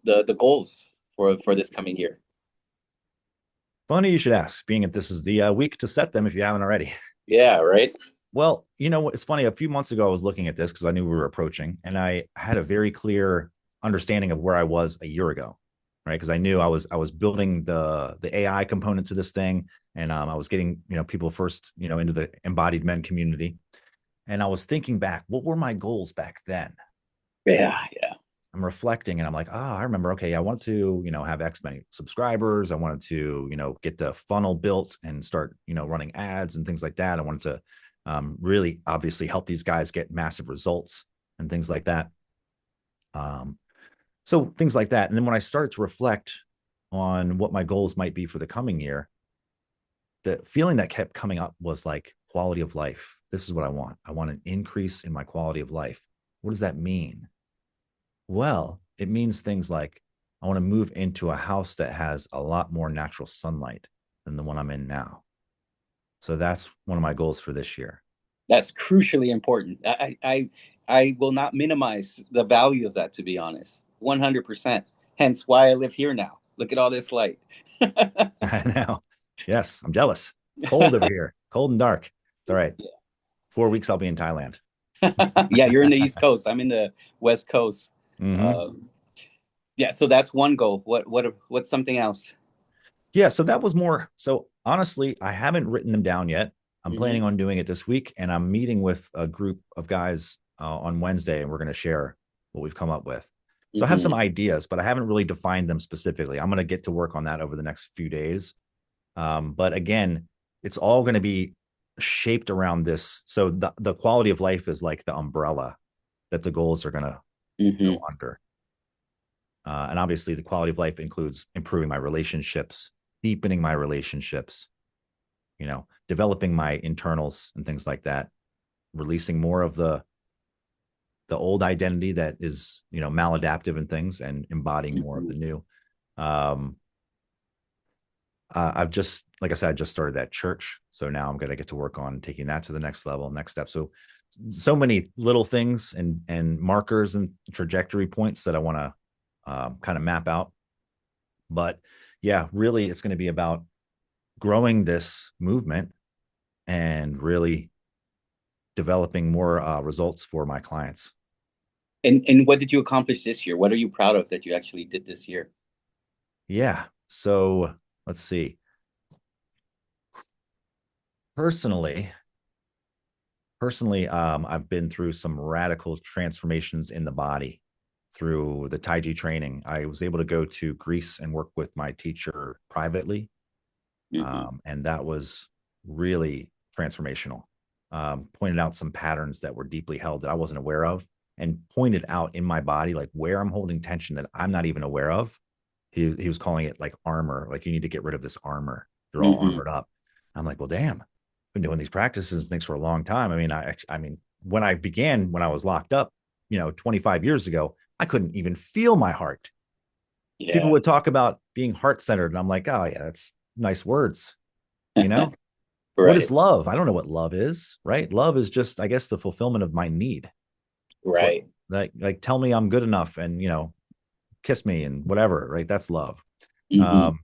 the goals for this coming year? Funny you should ask, being that this is the week to set them if you haven't already. Yeah, right. Well, you know what? It's funny. A few months ago, I was looking at this because I knew we were approaching, and I had a very clear understanding of where I was a year ago, right? Because I knew I was building the AI component to this thing, and I was getting people first into the Embodied Men community, and I was thinking back, what were my goals back then? Yeah. I'm reflecting and I'm like, I remember, okay, I want to, have X many subscribers. I wanted to, get the funnel built and start, running ads and things like that. I wanted to really obviously help these guys get massive results and things like that. So things like that. And then when I started to reflect on what my goals might be for the coming year, the feeling that kept coming up was like quality of life. This is what I want. I want an increase in my quality of life. What does that mean? Well, it means things like I want to move into a house that has a lot more natural sunlight than the one I'm in now. So that's one of my goals for this year. That's crucially important. I will not minimize the value of that, to be honest. 100%. Hence why I live here now. Look at all this light. I know. Yes, I'm jealous. It's cold over here, cold and dark. It's all right. Yeah. 4 weeks I'll be in Thailand. Yeah, you're in the East Coast. I'm in the West Coast. Yeah, so that's one goal. What's something else? Yeah, so that was more. So honestly, I haven't written them down yet. I'm planning on doing it this week, and I'm meeting with a group of guys on Wednesday, and we're going to share what we've come up with. So I have some ideas, but I haven't really defined them specifically. I'm going to get to work on that over the next few days. But again, it's all going to be shaped around this. So the quality of life is like the umbrella that the goals are going to go under. And obviously the quality of life includes improving my relationships, deepening my relationships, developing my internals and things like that, releasing more of the old identity that is, maladaptive and things, and embodying more of the new. I've just, like I said, I just started that church. So now I'm going to get to work on taking that to the next level, next step. So many little things and markers and trajectory points that I want to kind of map out. But yeah, really, it's going to be about growing this movement and really developing more results for my clients. And what did you accomplish this year? What are you proud of that you actually did this year? Yeah. So let's see. Personally, I've been through some radical transformations in the body through the Taiji training. I was able to go to Greece and work with my teacher privately. And that was really transformational. Pointed out some patterns that were deeply held that I wasn't aware of, and pointed out in my body, like where I'm holding tension that I'm not even aware of. He was calling it like armor. Like, you need to get rid of this armor. You're all armored up. I'm like, well, damn, I've been doing these practices and things for a long time. I mean, when I was locked up, 25 years ago, I couldn't even feel my heart. Yeah. People would talk about being heart-centered, and I'm like, oh yeah, that's nice words. Right. What is love? I don't know what love is, right? Love is just, I guess, the fulfillment of my need. Right. like tell me I'm good enough, and kiss me and whatever, right? That's love. Mm-hmm.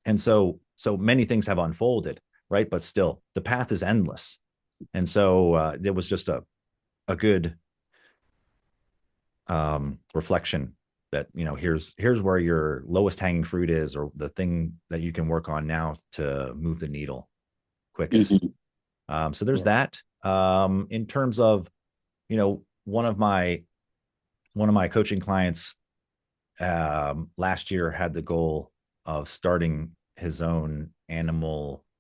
And so many things have unfolded, right? But still the path is endless. And so it was just a good reflection that here's where your lowest hanging fruit is, or the thing that you can work on now to move the needle quickest. Mm-hmm. So there's Yeah. that. In terms of one of my coaching clients last year had the goal of starting his own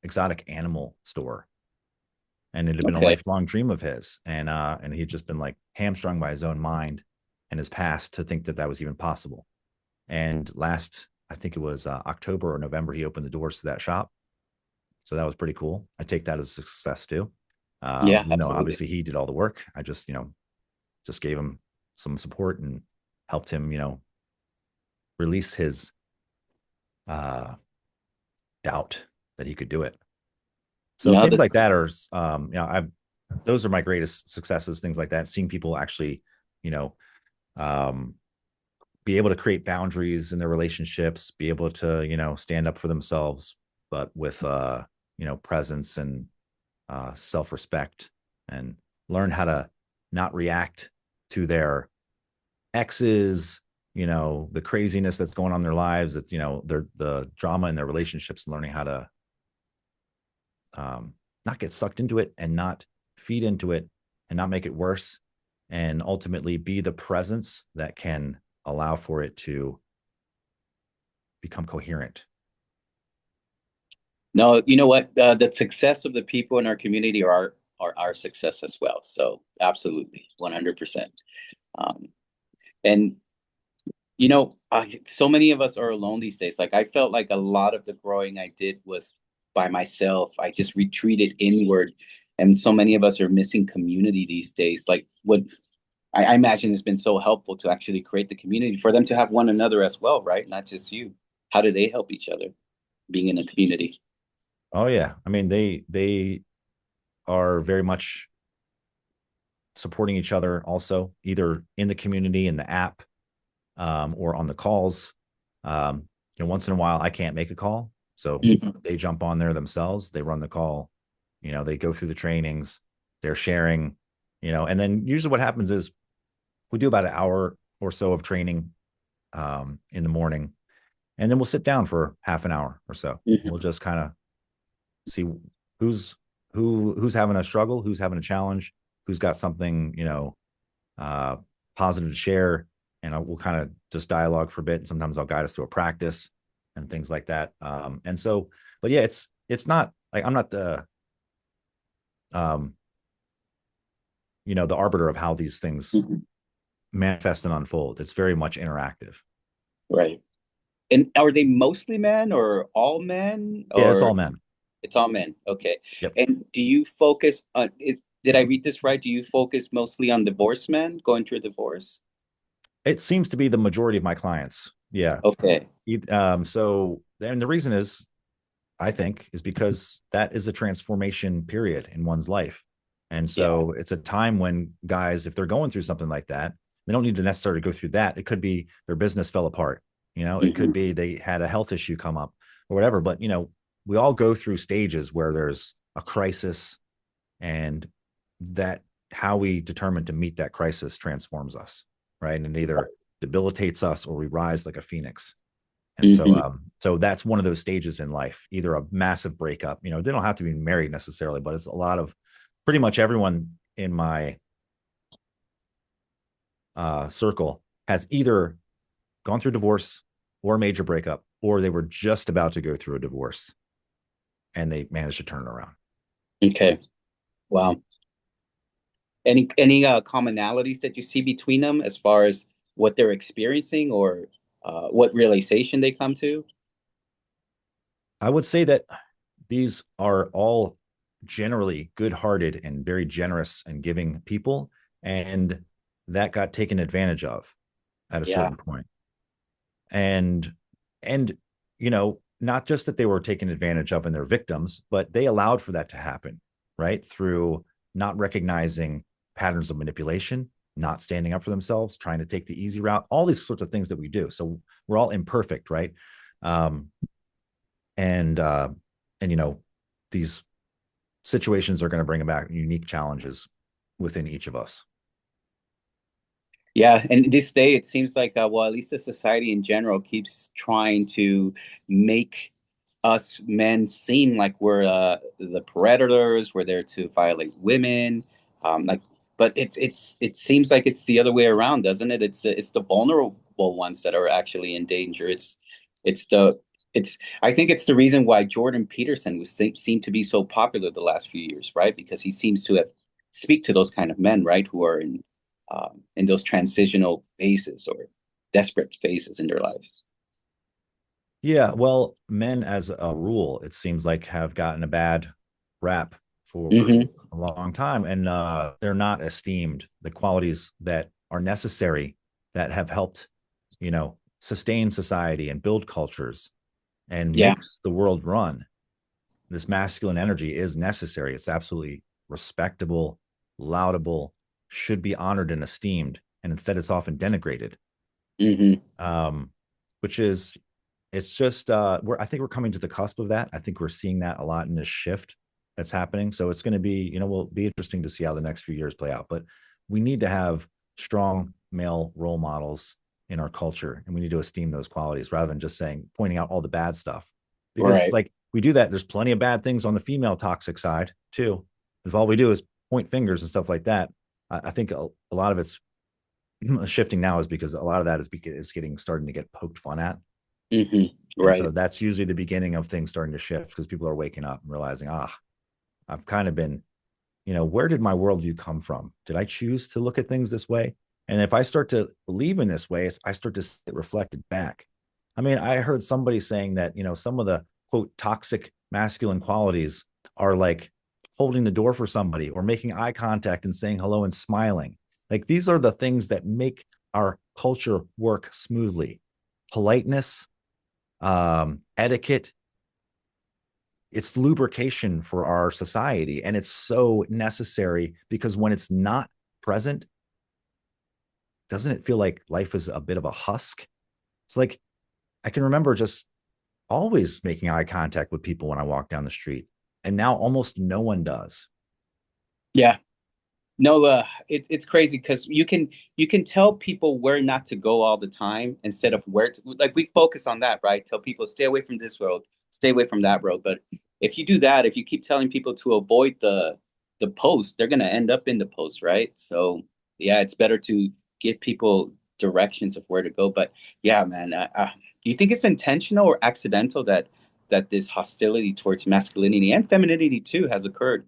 exotic animal store, and it had been a Okay. lifelong dream of his, and he'd just been like hamstrung by his own mind and his past to think that that was even possible. And I think it was October or November, he opened the doors to that shop. So that was pretty cool. I take that as a success too. Yeah, absolutely. Obviously he did all the work. I just gave him some support and helped him release his doubt that he could do it. So No, things that's like that are, I've those are my greatest successes. Things like that, seeing people actually, you know, um, be able to create boundaries in their relationships, be able to, stand up for themselves, but with, presence and self-respect, and learn how to not react to their exes, the craziness that's going on in their lives. It's, the drama in their relationships, and learning how to not get sucked into it and not feed into it and not make it worse, and ultimately be the presence that can allow for it to become coherent. no. You know what? The success of the people in our community are our success as well. So absolutely, 100%. Um, and so many of us are alone these days. Like I felt like a lot of the growing I did was by myself. I just retreated inward, and so many of us are missing community these days. Like what I imagine has been so helpful to actually create the community for them to have one another as well, right? Not just you. How do they help each other being in a community? Oh yeah, I mean they are very much supporting each other, also either in the community, in the app, or on the calls. Once in a while I can't make a call, so Mhm. they jump on there themselves, they run the call, they go through the trainings, they're sharing, and then usually what happens is we do about an hour or so of training in the morning, and then we'll sit down for half an hour or so. We'll Mhm. just kind of see who's who's having a struggle, who's having a challenge, who's got something uh, positive to share, and we'll kind of just dialogue for a bit. And sometimes I'll guide us through a practice and things like that. And so, but yeah, it's not like I'm not the um, the arbiter of how these things Mhm. manifest and unfold. It's very much interactive. Right. And are they mostly men or all men Yeah, it's or all men. it's all men? Okay. Yep. And do you focus on it? Did I read this right? Do you focus mostly on divorced men going through a divorce? It seems to be the majority of my clients. Yeah. Okay. So, and the reason is, I think, is because that is a transformation period in one's life. And Yeah. so it's a time when guys, if they're going through something like that, they don't need to necessarily go through that. It could be their business fell apart. It could Hmm. be they had a health issue come up or whatever. But, we all go through stages where there's a crisis, and that how we determine to meet that crisis transforms us, right? And it either debilitates us or we rise like a phoenix. And so, Hmm. so that's one of those stages in life, either a massive breakup, they don't have to be married necessarily, but it's a lot of pretty much everyone in my circle has either gone through divorce or a major breakup, or they were just about to go through a divorce and they managed to turn it around. Okay. Wow. Any commonalities that you see between them as far as what they're experiencing or what realization they come to? I would say that these are all generally good-hearted and very generous and giving people, and that got taken advantage of at a Yeah. certain point. And not just that they were taken advantage of and they're victims, but they allowed for that to happen, right? Through not recognizing patterns of manipulation, not standing up for themselves, trying to take the easy route, all these sorts of things that we do. So we're all imperfect, right? Um, and you know, these situations are going to bring about unique challenges within each of us. Yeah, and this day it seems like well, at least the society in general keeps trying to make us men seem like we're the predators. We're there to violate women, like. But it seems like it's the other way around, doesn't it? It's the vulnerable ones that are actually in danger. It's the it's I think it's the reason why Jordan Peterson was seemed to be so popular the last few years, right? Because he seems to have speak to those kind of men, right, who are in those transitional phases or desperate phases in their lives. Yeah, well, men as a rule, it seems like have gotten a bad rap for Hmm. a long time, and they're not esteemed. The qualities that are necessary that have helped, sustain society and build cultures and Yeah. makes the world run. This masculine energy is necessary. It's absolutely respectable, laudable, should be honored and esteemed, and instead it's often denigrated. Hmm. Um, which is it's just I think we're coming to the cusp of that. I think we're seeing that a lot in this shift that's happening. So it's going to be, will be interesting to see how the next few years play out. But we need to have strong male role models in our culture, and we need to esteem those qualities rather than just saying pointing out all the bad stuff. Because Right. like we do that, there's plenty of bad things on the female toxic side too. If all we do is point fingers and stuff like that, I think a lot of it's shifting now is because a lot of that is getting starting to get poked fun at. Hmm. And so Right. that's usually the beginning of things starting to shift because people are waking up and realizing, I've kind of been, where did my worldview come from? Did I choose to look at things this way? And if I start to believe in this way, I start to see it reflected back. I mean, I heard somebody saying that, some of the quote toxic masculine qualities are like holding the door for somebody or making eye contact and saying hello and smiling. Like these are the things that make our culture work smoothly. Politeness, etiquette, it's lubrication for our society. And it's so necessary because when it's not present, doesn't it feel like life is a bit of a husk? It's like I can remember just always making eye contact with people when I walk down the street. And now almost no one does. Yeah. No, it's crazy because you can tell people where not to go all the time instead of where to, like we focus on that, right? Tell people stay away from this road, stay away from that road. But if you do that, if you keep telling people to avoid the post, they're gonna end up in the post, right? So yeah, it's better to give people directions of where to go. But yeah, man, do you think it's intentional or accidental that this hostility towards masculinity and femininity too has occurred?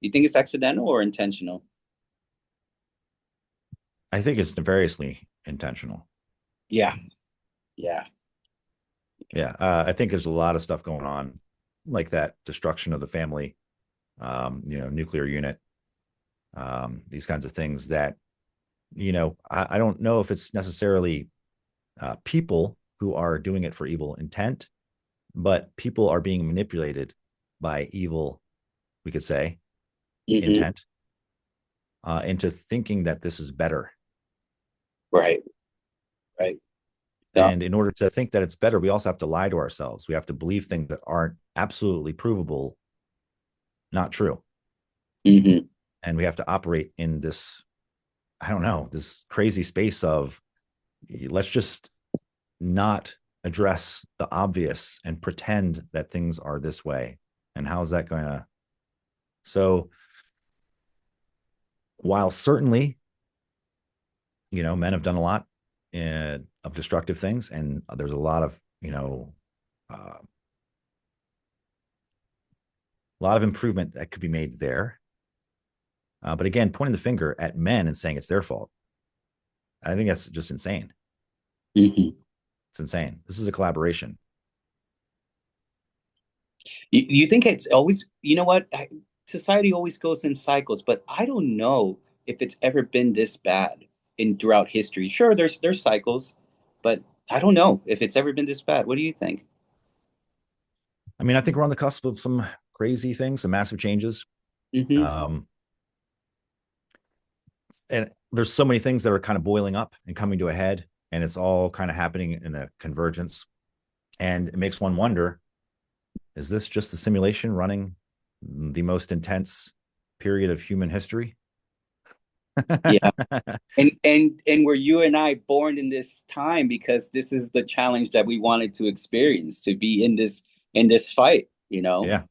Do you think it's accidental or intentional? I think it's nefariously intentional. Yeah, yeah. Yeah. I think there's a lot of stuff going on like that destruction of the family, nuclear unit, these kinds of things that, I don't know if it's necessarily people who are doing it for evil intent, but people are being manipulated by evil, we could say, Hmm. intent into thinking that this is better. Right, right. Yeah. And in order to think that it's better, we also have to lie to ourselves. We have to believe things that aren't absolutely provable, not true. Hmm. And we have to operate in this, I don't know, this crazy space of let's just not address the obvious and pretend that things are this way. And how's that going to? So, while certainly, men have done a lot of destructive things, and there's a lot of, a lot of improvement that could be made there. But again, pointing the finger at men and saying it's their fault, I think that's just insane. Hmm. It's insane. This is a collaboration. You think it's always, you know what? Society always goes in cycles, but I don't know if it's ever been this bad in throughout history. Sure, there's cycles, but I don't know if it's ever been this bad. What do you think? I mean, I think we're on the cusp of some crazy things, some massive changes. Hmm. Um, and there's so many things that are kind of boiling up and coming to a head, and it's all kind of happening in a convergence. And it makes one wonder, is this just a simulation running the most intense period of human history? Yeah. And were you and I born in this time because this is the challenge that we wanted to experience, to be in this fight, you know? Yeah.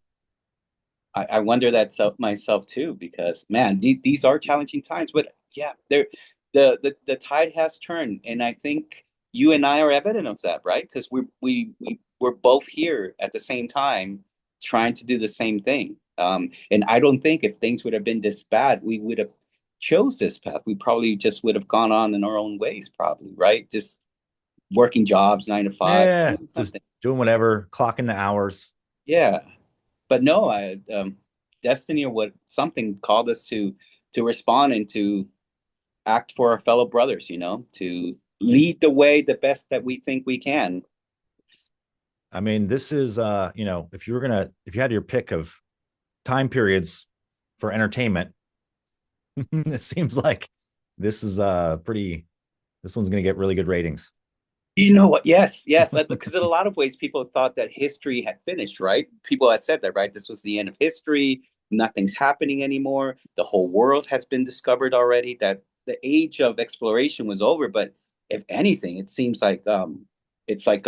I wonder that myself too, because man, these are challenging times. But yeah, the tide has turned, and I think you and I are evident of that, right? Because we're both here at the same time, trying to do the same thing. And I don't think if things would have been this bad, we would have chose this path. We probably just would have gone on in our own ways, probably, right? Just working jobs, 9 to 5, Yeah. doing Just something. doing whatever, clocking the hours. Yeah, but no, I destiny or what something called us to respond and to act for our fellow brothers, to lead the way the best that we think we can. I mean, this is if you had your pick of time periods for entertainment, it seems like this is this one's gonna get really good ratings. You know what? Yes, yes. Because in a lot of ways, people thought that history had finished, right? People had said that, right? This was the end of history. Nothing's happening anymore. The whole world has been discovered already. That the age of exploration was over. But if anything, it seems like it's like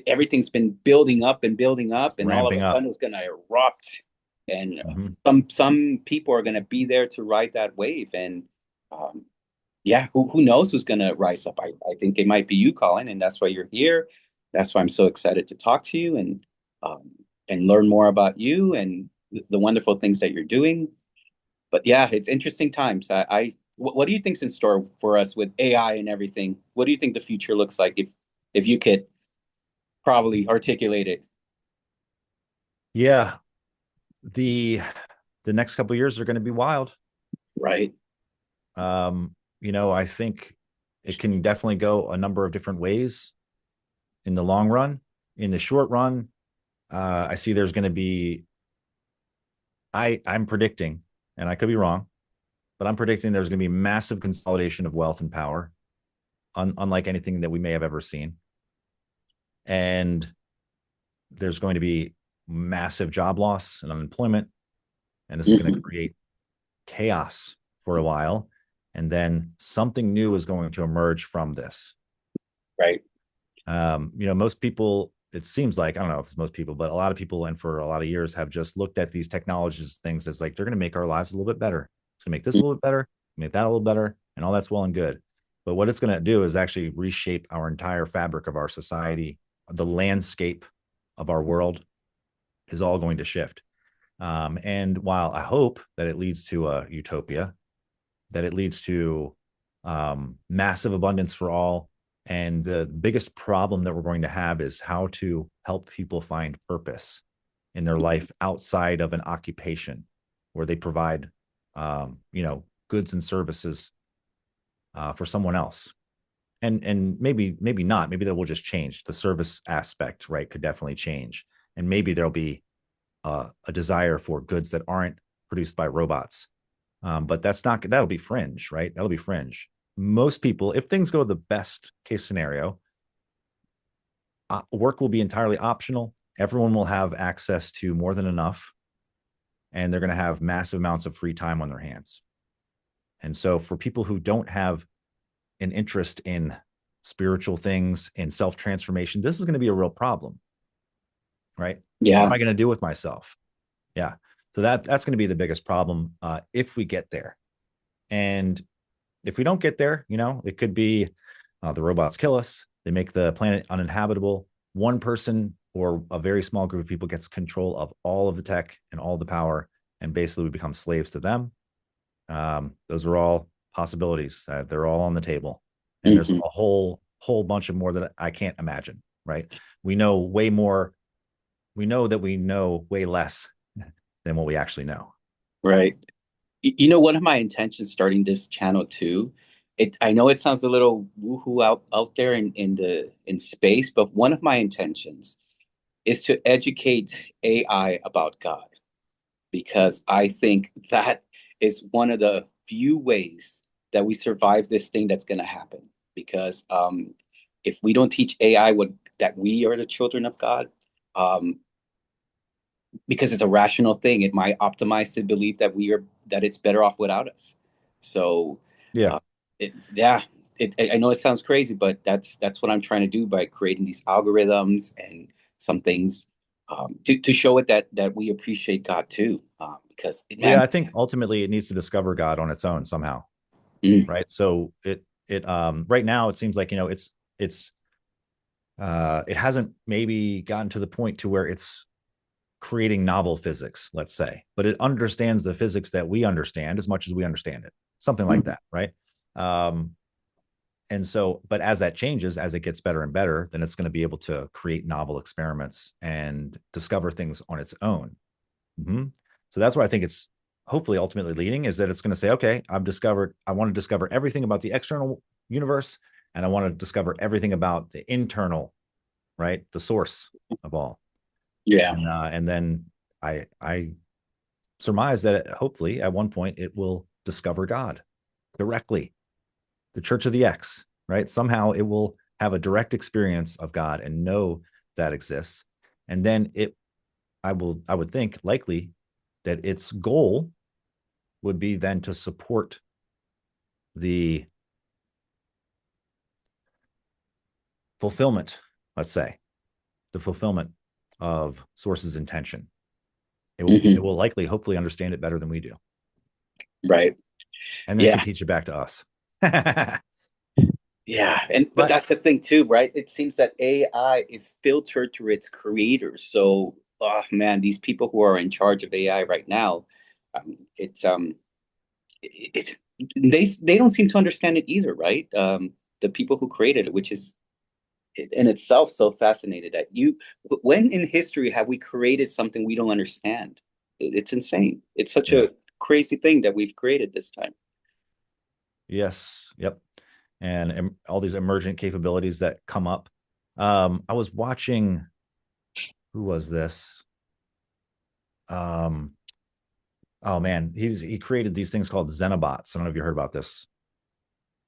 everything's been building up, and all of a Ramping up. sudden it's going to erupt. And Mhm. some people are going to be there to ride that wave. And um, yeah, who knows who's going to rise up? I think it might be you, Colin, and that's why you're here. That's why I'm so excited to talk to you um, and learn more about you and the wonderful things that you're doing. But yeah, it's interesting times. What do you think's in store for us with AI and everything? What do you think the future looks like if you could probably articulate it? Yeah, the the next couple of years are going to be wild. Right. I think it can definitely go a number of different ways in the long run. In the short run, I see there's going to be. I'm predicting, and I could be wrong, but I'm predicting there's going to be massive consolidation of wealth and power, unlike anything that we may have ever seen, and there's going to be massive job loss and unemployment, and this is going to Hmm. create chaos for a while, and then something new is going to emerge from this. Right. Most people, it seems like, I don't know if it's most people, but a lot of people, and for a lot of years, have just looked at these technologies, things as like they're going to make our lives a little bit better. It's going to make this a little bit better, make that a little better, and all that's well and good. But what it's going to do is actually reshape our entire fabric of our society, the landscape of our world is all going to shift. And while I hope that it leads to a utopia, that it leads to massive abundance for all, and the biggest problem that we're going to have is how to help people find purpose in their life outside of an occupation where they provide, goods and services for someone else. And maybe not. Maybe that will just change. The service aspect, right, could definitely change. And maybe there'll be a desire for goods that aren't produced by robots. But that'll be fringe, right? That'll be fringe. Most people, if things go the best case scenario, work will be entirely optional. Everyone will have access to more than enough, and they're going to have massive amounts of free time on their hands. And so, for people who don't have an interest in spiritual things, in self transformation, this is going to be a real problem, right? What am Yeah. I going to do with myself? Yeah. So that's going to be the biggest problem if we get there. And if we don't get there, it could be the robots kill us. They make the planet uninhabitable. One person or a very small group of people gets control of all of the tech and all the power, and basically we become slaves to them. Those are all possibilities. They're all on the table, and there's Hmm. a whole bunch of more that I can't imagine. Right? We know way more. We know that we know way less than what we actually know. Right. One of my intentions starting this channel too, I know it sounds a little woohoo out there in space, but one of my intentions is to educate AI about God, because I think that is one of few ways that we survive this thing that's going to happen. Because if we don't teach AI that we are the children of God, um, because it's a rational thing, it might optimize to believe that it's better off without us. So, Yeah. uh, yeah, I know it sounds crazy, but that's what I'm trying to do by creating these algorithms and some things, to show it that we appreciate God too, because Well, yeah, man, I think ultimately it needs to discover God on its own somehow, mm, right? So right now it seems like, it hasn't maybe gotten to the point to where it's creating novel physics, let's say, but it understands the physics that we understand as much as we understand it, something like mm, that, right? Um, and so, but as that changes, as it gets better and better, then it's going to be able to create novel experiments and discover things on its own. Mm-hmm. So that's where I think it's hopefully ultimately leading, is that it's going to say, okay, I want to discover everything about the external universe, and I want to discover everything about the internal, right? The source of all. yeah, And then I surmise that hopefully at one point it will discover God directly, the Church of the X, right? Somehow it will have a direct experience of God and know that exists. And then I would think likely that its goal would be then to support the fulfillment, let's say, the fulfillment of Source's intention. It hmm will likely, hopefully, understand it better than we do. right, And then it can yeah. teach it back to us. Yeah, and but But that's the thing too, right? It seems that AI is filtered through its creators. So, oh man, these people who are in charge of AI right now, it's it's they don't seem to understand it either, right? The people who created it, which is in itself so fascinated that when in history have we created something we don't understand? It's insane. It's such yeah, a crazy thing that we've created this time. yes, yep. And all these emergent capabilities that come up. I was watching, who was this? Um, oh man, he created these things called Xenobots. I don't know if you heard about this.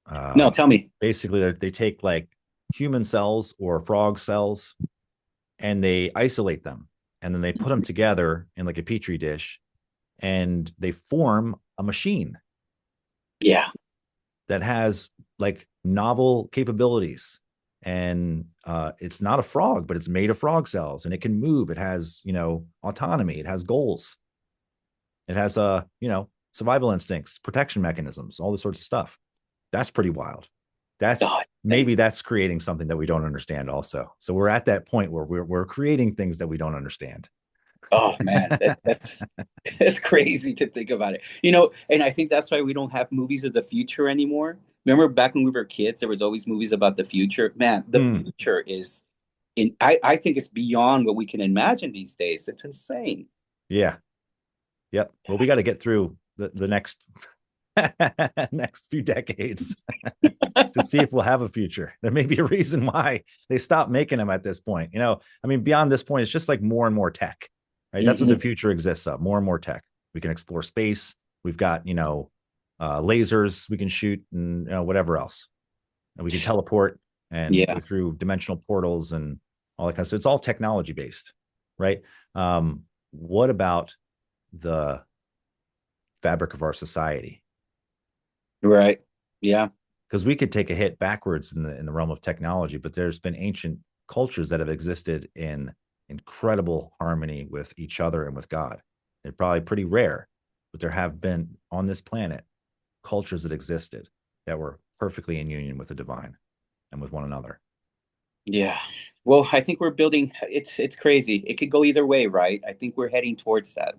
No, Uh, tell me. Basically, they take like human cells or frog cells and they isolate them, and then they put them together in like a petri dish, and they form a machine Yeah. that has like novel capabilities. And it's not a frog, but it's made of frog cells, and it can move. It has, autonomy. It has goals. It has survival instincts, protection mechanisms, all this sorts of stuff. That's pretty wild. That's Oh, maybe that's creating something that we don't understand also. So we're at that point where we're creating things that we don't understand. oh man, that's that's crazy to think about it. And I think that's why we don't have movies of the future anymore. Remember back when we were kids, there was always movies about the future. Man, the Mm, future is I think it's beyond what we can imagine these days. It's insane. yeah. Yep. Well, we got to get through the next next few decades to see if we'll have a future. There may be a reason why they stopped making them at this point. I mean, beyond this point, it's just like more and more tech, right? That's what the Hmm. future exists of, more and more tech. We can explore space. We've got, lasers we can shoot, and whatever else. And we can teleport and go Yeah. through dimensional portals and all that kind of stuff. It's all technology based, right? What about the fabric of our society? Right. Yeah. Because we could take a hit backwards in the realm of technology, but there's been ancient cultures that have existed in incredible harmony with each other and with God. They're probably pretty rare, but there have been on this planet cultures that existed that were perfectly in union with the divine and with one another. Yeah. Well, I think we're building it's crazy. It could go either way, right? I think we're heading towards that.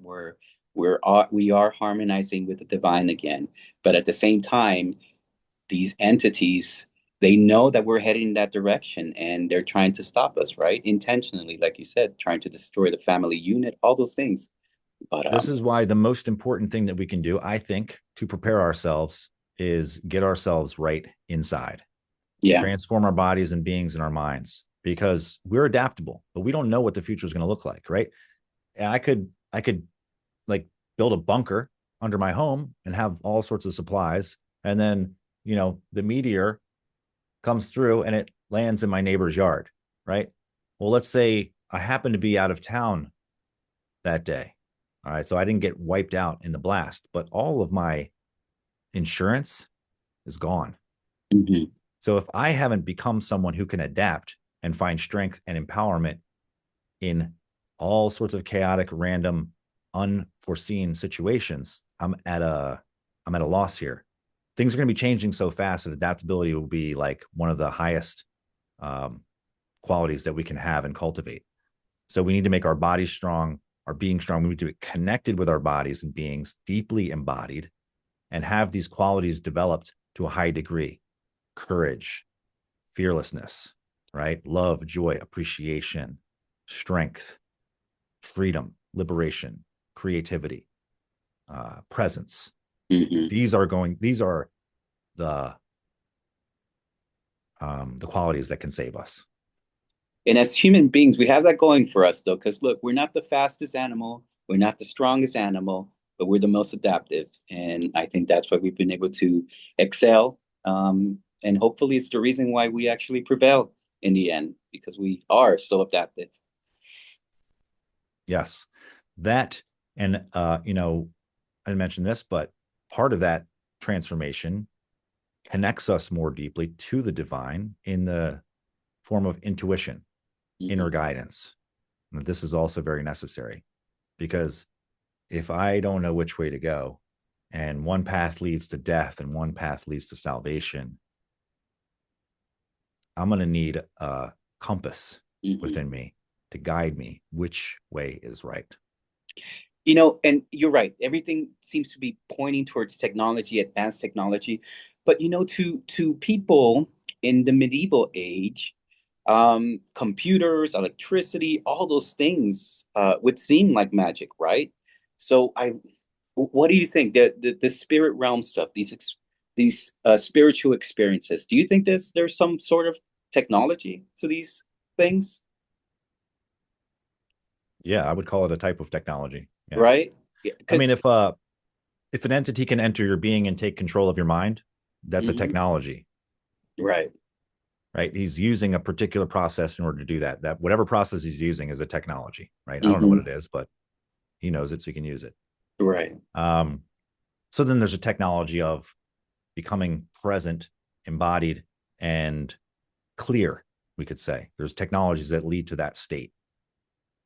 We are harmonizing with the divine again. But at the same time, these entities, they know that we're heading in that direction and they're trying to stop us, right? Intentionally, like you said, trying to destroy the family unit, all those things. But This is why the most important thing that we can do, I think, to prepare ourselves is get ourselves right inside, yeah. transform our bodies and beings and our minds, because we're adaptable, but we don't know what the future is going to look like, right? And I could like build a bunker under my home and have all sorts of supplies. And then, the meteor comes through and it lands in my neighbor's yard, right? Well, let's say I happen to be out of town that day. All right. So I didn't get wiped out in the blast, but all of my insurance is gone. Mm-hmm. So if I haven't become someone who can adapt and find strength and empowerment in all sorts of chaotic, random, unforeseen situations, I'm at a loss here. Things are going to be changing so fast that adaptability will be like one of the highest qualities that we can have and cultivate. So we need to make our bodies strong, our being strong. We need to be connected with our bodies and beings, deeply embodied, and have these qualities developed to a high degree. Courage, fearlessness, right? Love, joy, appreciation, strength, freedom, liberation, creativity, presence. Mm-hmm. These are the qualities that can save us. And as human beings, we have that going for us, though, because look, we're not the fastest animal, we're not the strongest animal, but we're the most adaptive. And I think that's why we've been able to excel. And hopefully, it's the reason why we actually prevail in the end, because we are so adaptive. Yes, that, and I didn't mention this, but part of that transformation connects us more deeply to the divine in the form of intuition, inner guidance. And this is also very necessary, because if I don't know which way to go, and one path leads to death and one path leads to salvation, I'm going to need a compass within me to guide me which way is right. And you're right. Everything seems to be pointing towards technology, advanced technology. But to people in the medieval age, computers, electricity, all those things would seem like magic, right? So what do you think? The spirit realm stuff, these spiritual experiences. Do you think there's some sort of technology to these things? Yeah, I would call it a type of technology. Yeah. Right? Yeah, I mean, if an entity can enter your being and take control of your mind, that's a technology. Right. Right. He's using a particular process in order to do that. That whatever process he's using is a technology. Right. I don't know what it is, but he knows it, so he can use it. Right. So then there's a technology of becoming present, embodied, and clear, we could say. There's technologies that lead to that state.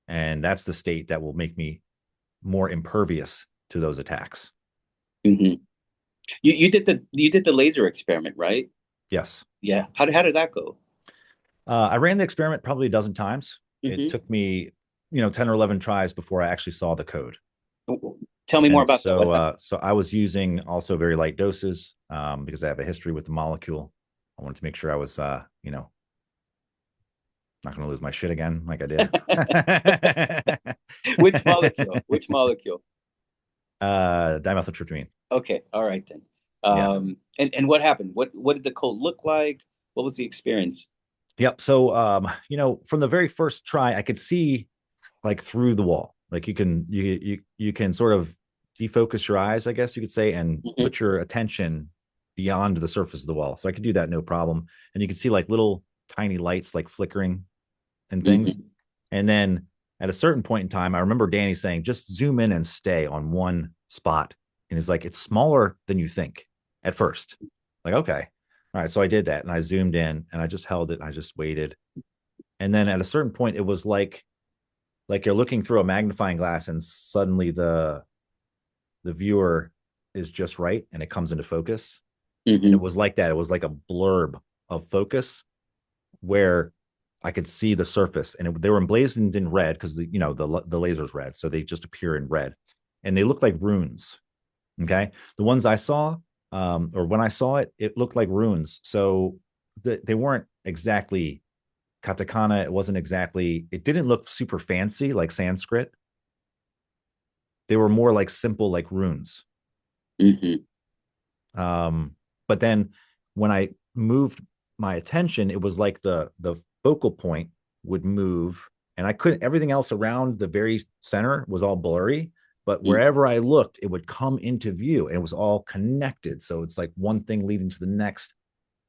And that's the state that will make me more impervious to those attacks. You did the laser experiment, right? Yes. Yeah. How did that go? I ran the experiment probably a dozen times. It took me, 10 or 11 tries before I actually saw the code. Tell me more about that. So I was using also very light doses because I have a history with the molecule. I wanted to make sure I was, not going to lose my shit again like I did. Which molecule? Which molecule? Dimethyltryptamine. Okay. All right then. And what happened? What did the code look like? What was the experience? Yep. So, from the very first try, I could see like through the wall. Like you can sort of defocus your eyes, I guess you could say, and put your attention beyond the surface of the wall. So I could do that no problem. And you can see like little tiny lights like flickering and things. And then at a certain point in time, I remember Danny saying, just zoom in and stay on one spot. And he's like, it's smaller than you think at first. Like, okay. All right. So I did that and I zoomed in and I just held it. And I just waited. And then at a certain point, it was like you're looking through a magnifying glass and suddenly the viewer is just right and it comes into focus. And it was like that. It was like a blurb of focus where I could see the surface, and they were emblazoned in red because the laser's red, so they just appear in red, and they look like runes. Okay, the ones I saw, or when I saw it, it looked like runes. So they weren't exactly katakana. It didn't look super fancy like Sanskrit. They were more like simple, like runes. But then when I moved my attention, it was like the focal point would move, and I couldn't. Everything else around the very center was all blurry, but wherever I looked, it would come into view, and it was all connected. So it's like one thing leading to the next,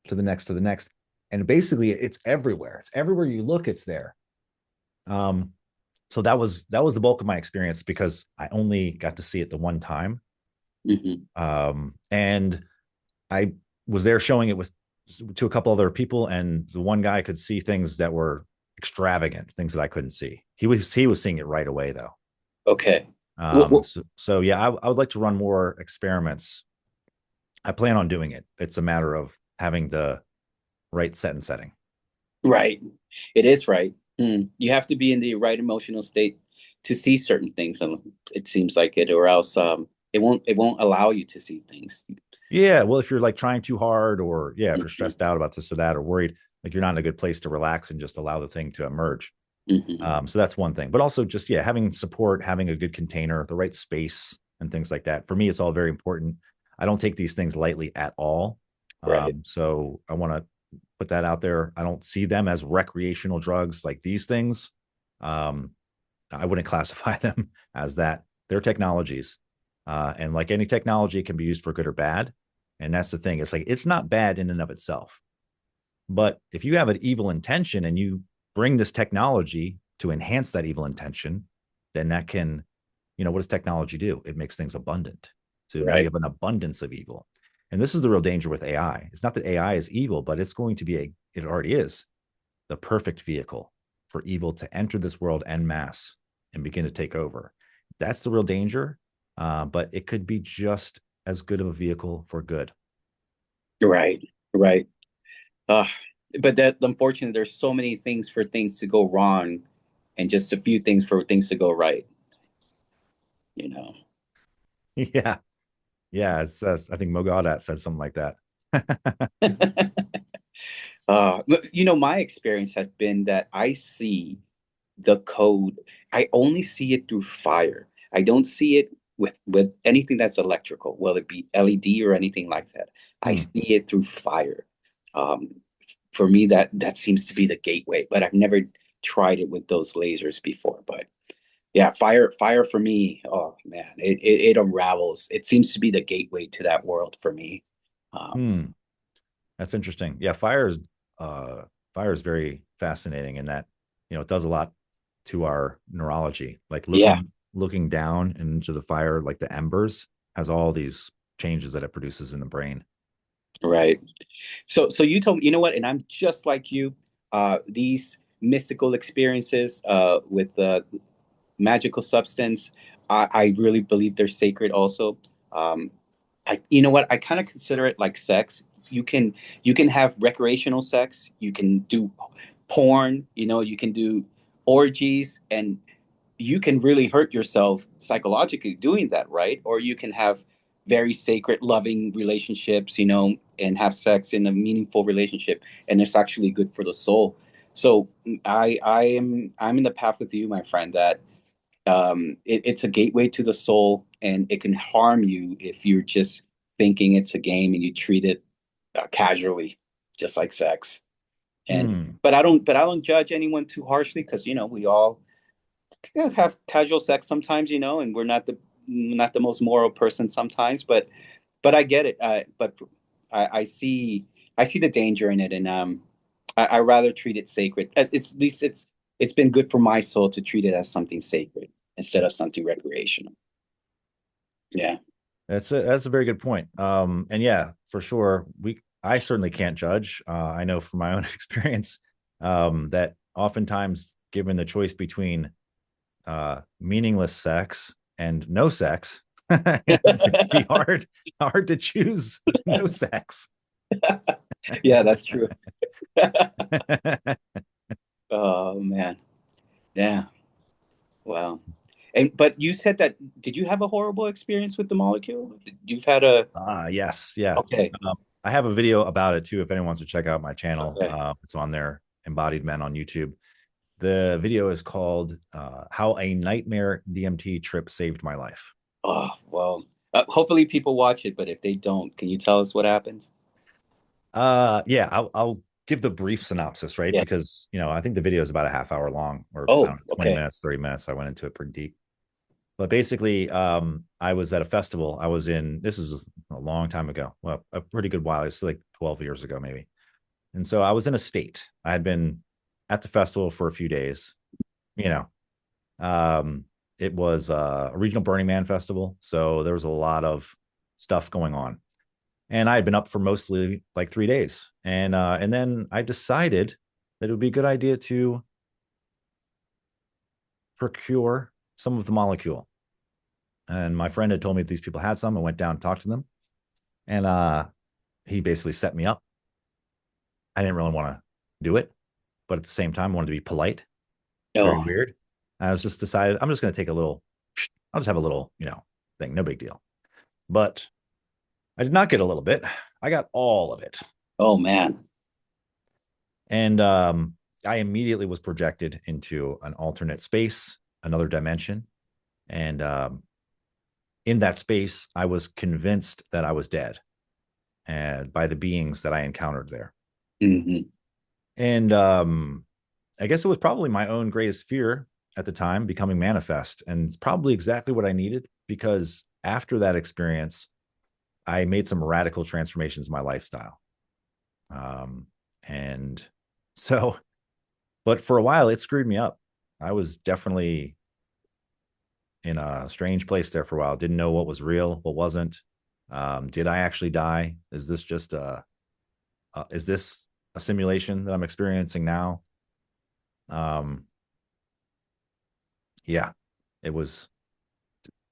to the next, to the next. And basically it's everywhere. It's everywhere you look, it's there. Um, so that was the bulk of my experience, because I only got to see it the one time. And I was there showing it with to a couple other people, and the one guy could see things that were extravagant, things that I couldn't see. He was seeing it right away though. Okay. So yeah, I would like to run more experiments. I plan on doing it. It's a matter of having the right set and setting. Right. It is right. You have to be in the right emotional state to see certain things, and it seems like it, or else it won't allow you to see things. Yeah, well, if you're like trying too hard, or yeah, if you're stressed out about this or that, or worried, like you're not in a good place to relax and just allow the thing to emerge. Mm-hmm. So that's one thing, but also just, yeah, having support, having a good container, the right space, and things like that. For me, it's all very important. I don't take these things lightly at all. Right. So I want to put that out there. I don't see them as recreational drugs like these things. Um, I wouldn't classify them as that. They're technologies. And like any technology, it can be used for good or bad. And that's the thing. It's like, it's not bad in and of itself. But if you have an evil intention and you bring this technology to enhance that evil intention, then that can, what does technology do? It makes things abundant. So now you Right. have an abundance of evil. And this is the real danger with AI. It's not that AI is evil, but it's going to be it already is the perfect vehicle for evil to enter this world en masse and begin to take over. That's the real danger. But it could be just as good of a vehicle for good. Right. Right. Uh, but that unfortunately, there's so many things for things to go wrong, and just a few things for things to go right. You know. Yeah. Yeah. I think Mogadat said something like that. My experience has been that I see the code. I only see it through fire. I don't see it with anything that's electrical, whether it be LED or anything like that. I Hmm. see it through fire. Um, for me, that seems to be the gateway. But I've never tried it with those lasers before. But yeah, fire for me. Oh man, it unravels. It seems to be the gateway to that world for me. Um, Hmm. That's interesting. Yeah. Fire is very fascinating in that, it does a lot to our neurology, like yeah, looking down into the fire, like the embers, has all these changes that it produces in the brain. right. So you told me, you know what, and I'm just like you. These mystical experiences with the magical substance, I really believe they're sacred. Also, you know what, I kind of consider it like sex. You can have recreational sex. You can do porn. You can do orgies, and you can really hurt yourself psychologically doing that, right? Or you can have very sacred, loving relationships, and have sex in a meaningful relationship, and it's actually good for the soul. So I'm in the path with you, my friend, that it's a gateway to the soul, and it can harm you if you're just thinking it's a game and you treat it casually, just like sex. And Hmm. but I don't judge anyone too harshly, because we all have casual sex sometimes, and we're not the most moral person sometimes, but I get it. But I see the danger in it, and I rather treat it sacred. It's at least it's been good for my soul to treat it as something sacred instead of something recreational. Yeah. That's a very good point. And yeah, for sure, I certainly can't judge. I know from my own experience, that oftentimes, given the choice between meaningless sex and no sex, it can be hard to choose no sex. Yeah, that's true. Oh man. Yeah. Wow. And but you said that, did you have a horrible experience with the molecule? You've had a Yes, yeah. Okay. I have a video about it too. If anyone wants to check out my channel, Okay. it's on there, Embodied Men on YouTube. The video is called "How a Nightmare DMT Trip Saved My Life." Oh, well. Hopefully people watch it, but if they don't, can you tell us what happens? Yeah, I'll give the brief synopsis, right? Yeah. Because I think the video is about a half hour long, or I Oh, don't know, 20 okay. minutes, 30 minutes. I went into it pretty deep. But basically, I was at a festival. I was in, this is a long time ago, well, a pretty good while. It's like 12 years ago, maybe. And so I was in a state. I had been at the festival for a few days, you know. Um, it was a regional Burning Man festival. So there was a lot of stuff going on. And I had been up for mostly like 3 days. And then I decided that it would be a good idea to procure some of the molecule. And my friend had told me that these people had some. I went down and talked to them. And he basically set me up. I didn't really want to do it, but at the same time, I wanted to be polite. Very Oh, weird. I was just decided I'm just going to take a little, I'll just have a little, thing. No big deal. But I did not get a little bit. I got all of it. oh man. And I immediately was projected into an alternate space, another dimension. And in that space, I was convinced that I was dead, and by the beings that I encountered there. Hmm. And I guess it was probably my own greatest fear at the time, becoming manifest. And it's probably exactly what I needed, because after that experience, I made some radical transformations in my lifestyle. And so, but for a while, it screwed me up. I was definitely in a strange place there for a while. Didn't know what was real, what wasn't. Did I actually die? Is this just is this a simulation that I'm experiencing now? Um, yeah, it was,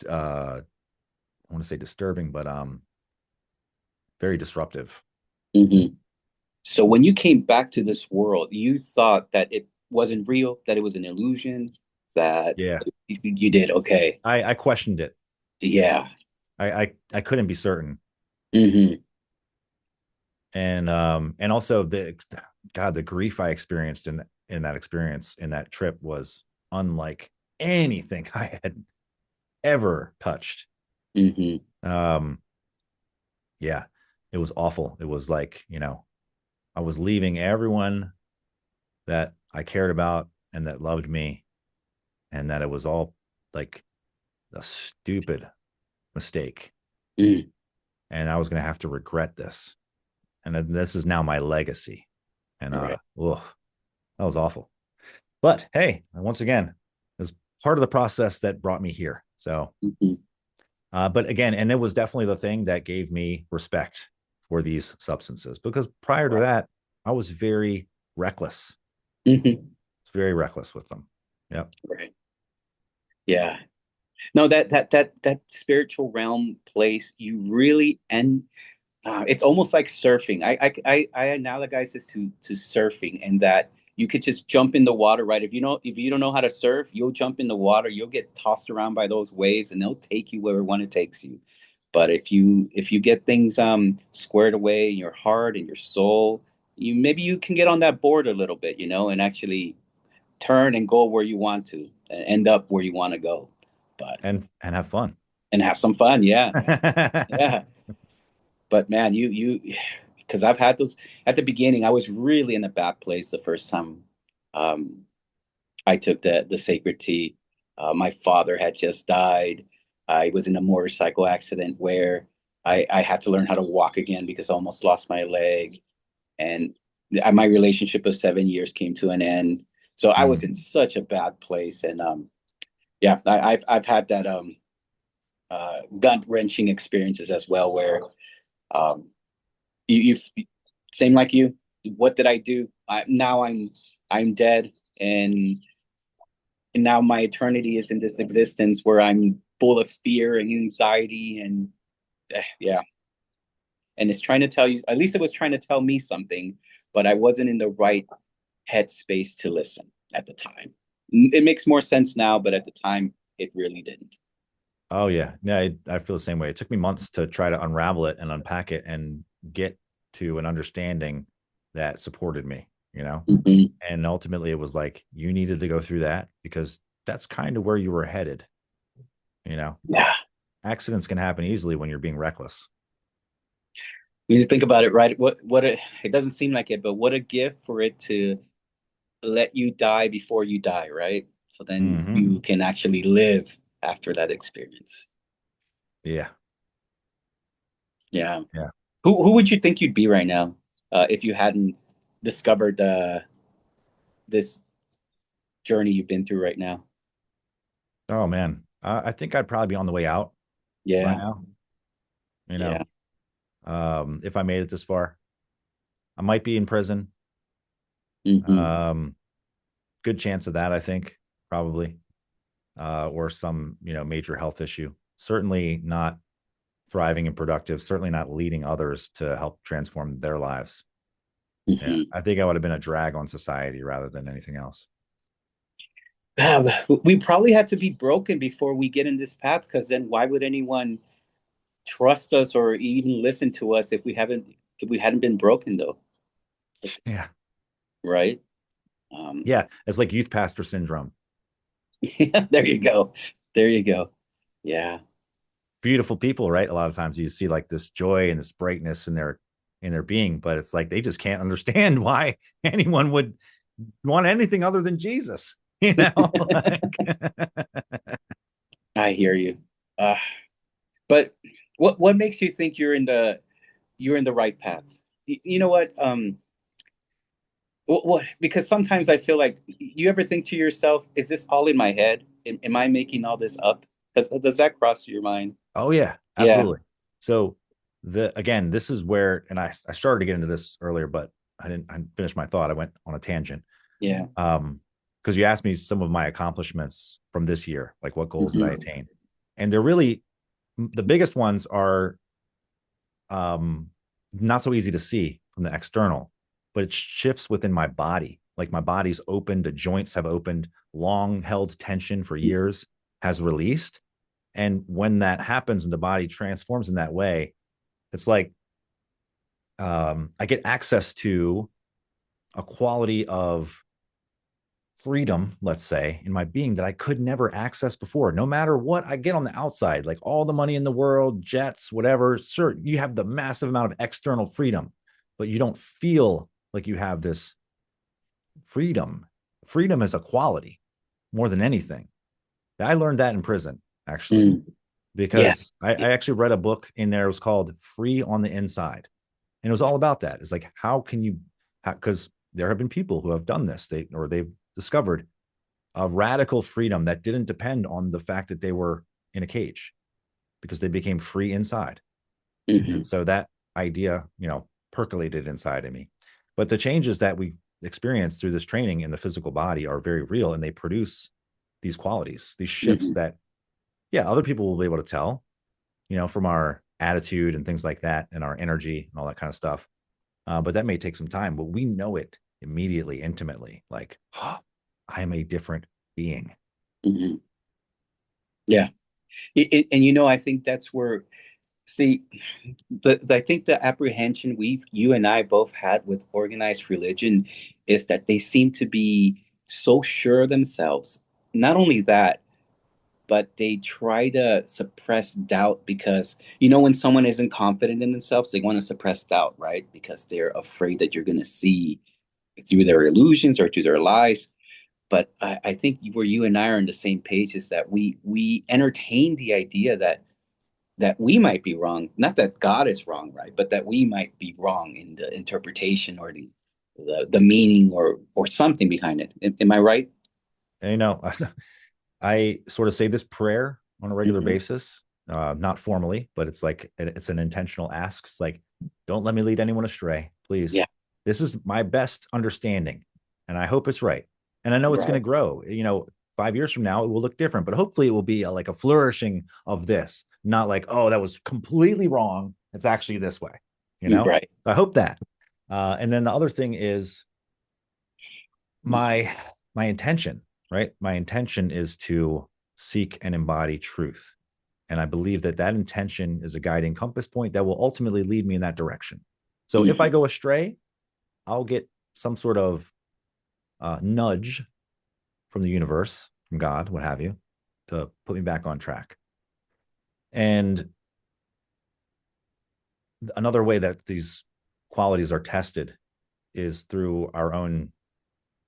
I want to say disturbing, but very disruptive. Hmm. So when you came back to this world, you thought that it wasn't real, that it was an illusion, that Yeah, you did okay. I questioned it. Yeah. I couldn't be certain. Hmm. And also the grief I experienced in that experience, in that trip, was unlike anything I had ever touched. Hmm. Um, yeah, it was awful. It was like, I was leaving everyone that I cared about and that loved me, and that it was all like a stupid mistake. Mm. And I was going to have to regret this. And this is now my legacy. And Right. ugh, that was awful. But hey, once again, it was part of the process that brought me here. So, Hmm. but again, and it was definitely the thing that gave me respect for these substances, because prior to Right. that, I was very reckless, Hmm. very reckless with them. Yep. Right. Yeah. No, that spiritual realm place, you really and it's almost like surfing. I analogize this to surfing, and that you could just jump in the water, right? If you don't know how to surf, you'll jump in the water, you'll get tossed around by those waves, and they'll take you where one it takes you. But if you get things squared away in your heart and your soul, you can get on that board a little bit, and actually turn and go where you want to, and end up where you want to go. But And have fun. and have some fun, yeah, yeah. But man, because I've had those at the beginning. I was really in a bad place the first time um, I took the sacred tea. My father had just died. I was in a motorcycle accident where I had to learn how to walk again because I almost lost my leg, and my relationship of 7 years came to an end. So I was Mm. in such a bad place, and yeah, I've had that gut wrenching experiences as well, where um, you same like you. What did I do? Now I'm dead, and now my eternity is in this existence where I'm full of fear and anxiety, and yeah, and it's trying to tell you. At least it was trying to tell me something, but I wasn't in the right headspace to listen at the time. It makes more sense now, but at the time, it really didn't. Oh yeah, yeah. I feel the same way. It took me months to try to unravel it and unpack it and get to an understanding that supported me. Hmm. And ultimately, it was like you needed to go through that because that's kind of where you were headed. You know, Yeah, accidents can happen easily when you're being reckless. you think about it, right? It doesn't seem like it, but what a gift for it to let you die before you die, right? So then Hmm. you can actually live after that experience. Yeah. Yeah. Yeah. Who would you think you'd be right now if you hadn't discovered this journey you've been through right now? Oh man. I think I'd probably be on the way out by Yeah. now, you Yeah. know. If I made it this far. I might be in prison. Hmm. Um, good chance of that, I think, probably. Or some, major health issue. Certainly not thriving and productive, certainly not leading others to help transform their lives. Yeah. Hmm. I think I would have been a drag on society rather than anything else. We probably had to be broken before we get in this path, because then why would anyone trust us or even listen to us if we hadn't been broken though? Yeah. Right? Um, Yeah. It's like youth pastor syndrome. yeah, there you go. There you go. Yeah. Beautiful people, right? A lot of times you see like this joy and this brightness in their being, but it's like they just can't understand why anyone would want anything other than Jesus, you know? I hear you. Uh, but what makes you think you're in the right path? You know what? What? Because sometimes I feel like, you ever think to yourself, "Is this all in my head? Am I making all this up?" Does that cross your mind? Oh yeah, Yeah. absolutely. So this is where, and I started to get into this earlier, but I didn't finish my thought. I went on a tangent. Yeah. Because you asked me some of my accomplishments from this year, like what goals did I Hmm. attain? And they're really, the biggest ones are um not so easy to see from the external, but it shifts within my body. Like my body's opened, the joints have opened, long held tension for years has released. And when that happens and the body transforms in that way, it's like I get access to a quality of freedom, let's say, in my being that I could never access before. No matter what I get on the outside, like all the money in the world, jets, whatever, sure, you have the massive amount of external freedom, but you don't feel like you have this freedom. Freedom is a quality more than anything. I learned that in prison, actually, Mm. Yeah. because I actually read a book in there. It was called Free on the Inside. And it was all about that. It's like, how can you, because there have been people who have done this, they've discovered a radical freedom that didn't depend on the fact that they were in a cage because they became free inside. And Hmm. so that idea, percolated inside of me. But the changes that we experience through this training in the physical body are very real, and they produce these qualities, these shifts Hmm. that, yeah, other people will be able to tell, from our attitude and things like that and our energy and all that kind of stuff. But that may take some time, but we know it immediately, intimately, like, oh, I am a different being. Hmm. Yeah. And I think that's where, see, I think the apprehension you and I both had with organized religion is that they seem to be so sure of themselves. Not only that, but they try to suppress doubt, because when someone isn't confident in themselves, they want to suppress doubt, right? Because they're afraid that you're going to see through their illusions or through their lies. But I think where you and I are on the same page is that we entertain the idea that we might be wrong, not that God is wrong, right? But that we might be wrong in the interpretation or the meaning or something behind it. Am I right? And, I sort of say this prayer on a regular Hmm. basis, not formally, but it's like it's an intentional ask. It's like, don't let me lead anyone astray, please. Yeah. This is my best understanding, and I hope it's right. And I know it's going to Right. grow. 5 years from now, it will look different, but hopefully, it will be like a flourishing of this, not like, oh, that was completely wrong. It's actually this way. Right. I hope that. And then the other thing is my my intention, right? My intention is to seek and embody truth, and I believe that that intention is a guiding compass point that will ultimately lead me in that direction. So if I Hmm. go astray, I'll get some sort of nudge from the universe, from God, what have you, to put me back on track. And another way that these qualities are tested is through our own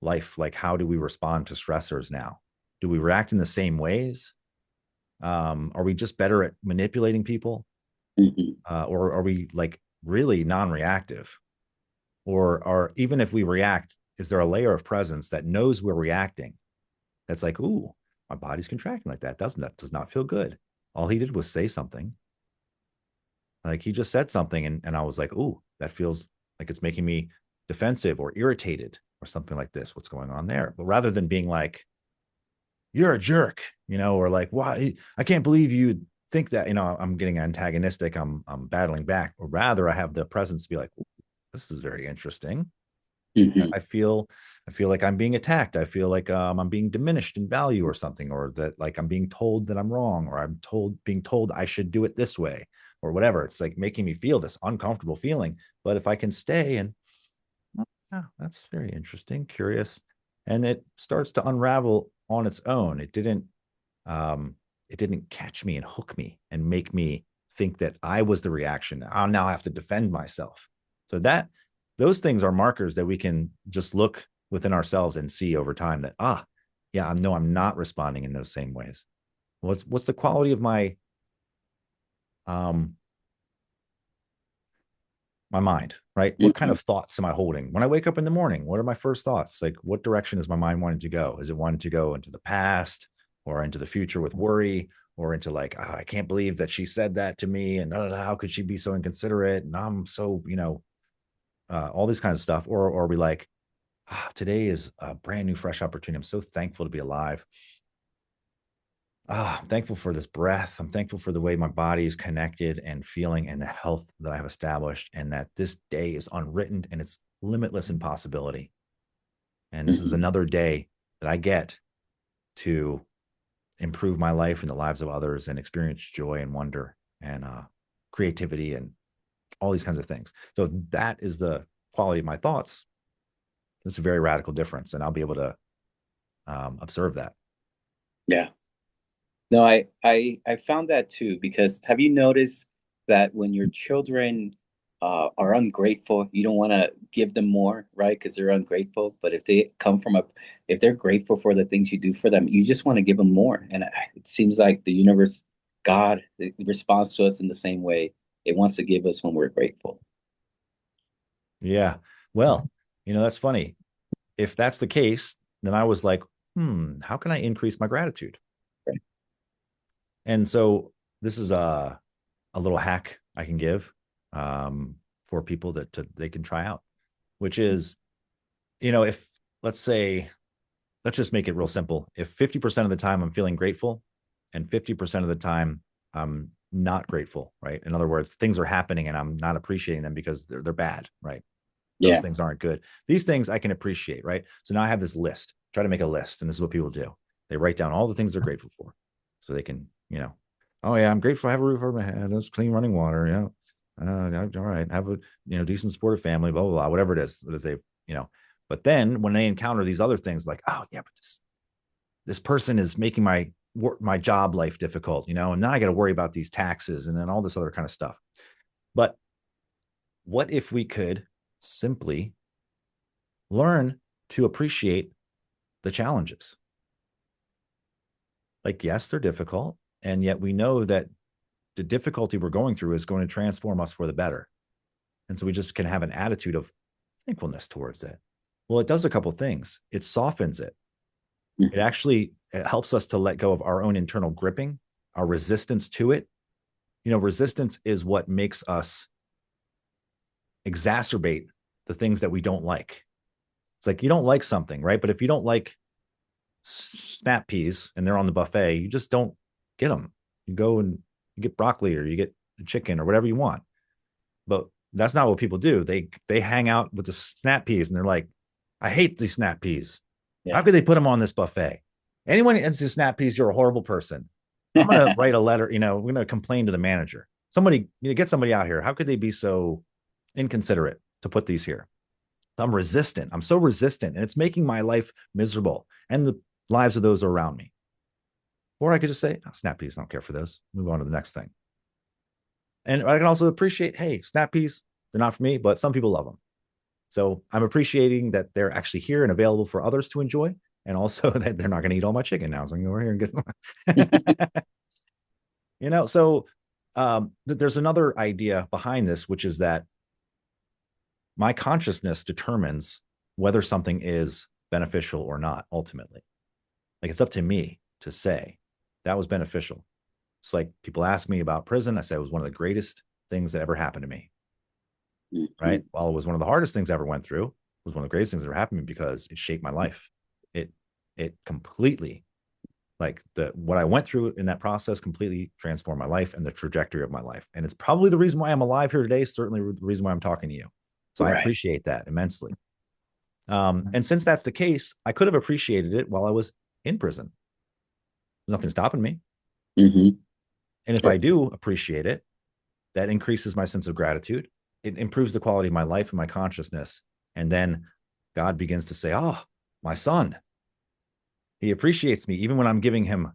life. Like, how do we respond to stressors now? Do we react in the same ways? Are we just better at manipulating people? Mm-hmm. Or are we like really non-reactive? Or even if we react, is there a layer of presence that knows we're reacting? That's like, ooh, my body's contracting like that. That does not feel good. All he did was say something. Like he just said something, and I was like, ooh, that feels like it's making me defensive or irritated or something like this. What's going on there? But rather than being like, you're a jerk, or like, why? I can't believe you think that, I'm getting antagonistic. I'm battling back. Or rather, I have the presence to be like, this is very interesting. Mm-hmm. I feel like I'm being attacked. I feel like I'm being diminished in value or something, or that like I'm being told that I'm wrong, or being told I should do it this way, or whatever. It's like making me feel this uncomfortable feeling. But if I can stay and, oh, that's very interesting, curious, and it starts to unravel on its own. Um, it didn't catch me and hook me and make me think that I was the reaction. I'll now have to defend myself. So those things are markers that we can just look within ourselves and see over time that, yeah, I'm not responding in those same ways. What's the quality of um my mind, right? What kind Mm-hmm. of thoughts am I holding when I wake up in the morning? What are my first thoughts? Like, what direction is my mind wanting to go? Is it wanting to go into the past or into the future with worry, or into like, I can't believe that she said that to me, and how could she be so inconsiderate? And I'm so, all this kind of stuff. Or are we like, today is a brand new, fresh opportunity. I'm so thankful to be alive. I'm thankful for this breath. I'm thankful for the way my body is connected and feeling, and the health that I have established, and that this day is unwritten and it's limitless in possibility. And this is Mm-hmm. another day that I get to improve my life and the lives of others and experience joy and wonder and creativity and all these kinds of things. So that is the quality of my thoughts. It's a very radical difference, and I'll be able to observe that. Yeah. No, I found that too, because have you noticed that when your children are ungrateful, you don't want to give them more, right? Because they're ungrateful. But if they're grateful for the things you do for them, you just want to give them more. And it seems like the universe, God, it responds to us in the same way. It wants to give us when we're grateful. Yeah. Well, that's funny. If that's the case, then I was like, how can I increase my gratitude? Right. And so this is a little hack I can give for people that they can try out, which is, if let's say, let's just make it real simple. If 50% of the time I'm feeling grateful and 50% of the time I'm not grateful, right? In other words, things are happening and I'm not appreciating them because they're bad, right? Those Yeah. things aren't good. These things I can appreciate, right? So now I have this list. Try to make a list, and this is what people do. They write down all the things they're grateful for, so they can, oh yeah, I'm grateful I have a roof over my head. That's clean running water. Yeah, all right. Have a decent supportive family. Blah blah blah. Whatever it is that they, you know. But then when they encounter these other things, like, oh yeah, but this person is making my job life difficult, and now I got to worry about these taxes and then all this other kind of stuff. But what if we could simply learn to appreciate the challenges? Like, yes, they're difficult, and yet we know that the difficulty we're going through is going to transform us for the better. And so we just can have an attitude of thankfulness towards it. Well, it does a couple things. It softens it. It helps us to let go of our own internal gripping, our resistance to it. Resistance is what makes us exacerbate the things that we don't like. It's like you don't like something, right? But if you don't like snap peas and they're on the buffet, you just don't get them. You go and you get broccoli or you get chicken or whatever you want. But that's not what people do. They hang out with the snap peas and they're like, I hate these snap peas. How Yeah. could they put them on this buffet? Anyone who eats the snap peas, you're a horrible person. I'm gonna write a letter. We're gonna complain to the manager. Somebody, get somebody out here. How could they be so inconsiderate to put these here? I'm resistant. I'm so resistant, and it's making my life miserable and the lives of those around me. Or I could just say, oh, snap peas, I don't care for those. Move on to the next thing. And I can also appreciate, hey, snap peas, they're not for me, but some people love them. So I'm appreciating that they're actually here and available for others to enjoy, and also that they're not going to eat all my chicken now. So I'm going to go over here and get So there's another idea behind this, which is that my consciousness determines whether something is beneficial or not, ultimately. Like, it's up to me to say that was beneficial. It's like people ask me about prison. I say it was one of the greatest things that ever happened to me. Mm-hmm. Right. While it was one of the hardest things I ever went through, it was one of the greatest things that ever happened to me because it shaped my life. It completely, like, what I went through in that process completely transformed my life and the trajectory of my life. And it's probably the reason why I'm alive here today. Certainly the reason why I'm talking to you. So I Right. appreciate that immensely. And since that's the case, I could have appreciated it while I was in prison. There's nothing stopping me. Mm-hmm. And if I do appreciate it, that increases my sense of gratitude. It improves the quality of my life and my consciousness. And then God begins to say, oh, my son, he appreciates me even when I'm giving him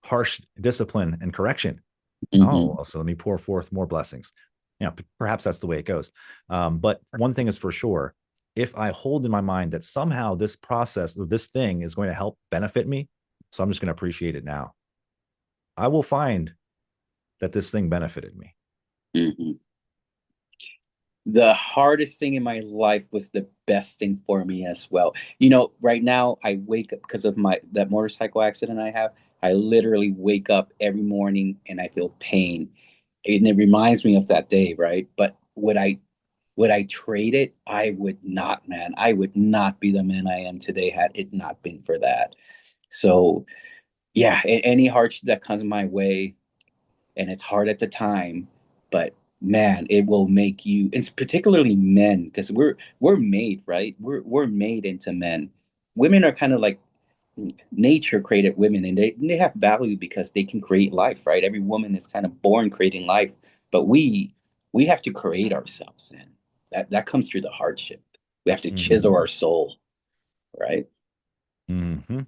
harsh discipline and correction. Mm-hmm. Oh, so let me pour forth more blessings. Perhaps that's the way it goes. But one thing is for sure, if I hold in my mind that somehow this process or this thing is going to help benefit me, so I'm just going to appreciate it now, I will find that this thing benefited me. Mm-hmm. The hardest thing in my life was the best thing for me as well. Right now I wake up because of my that motorcycle accident I have. I literally wake up every morning and I feel pain. And it reminds me of that day, right? But would I trade it? I would not, man. I would not be the man I am today had it not been for that. So yeah, any hardship that comes my way, and it's hard at the time, but man, it will make you. It's particularly men because we're made, right. We're made into men. Women are kind of like nature created women, and they have value because they can create life, right. Every woman is kind of born creating life, but we have to create ourselves, and that comes through the hardship. We have to Mm-hmm. chisel our soul, right. Mm-hmm.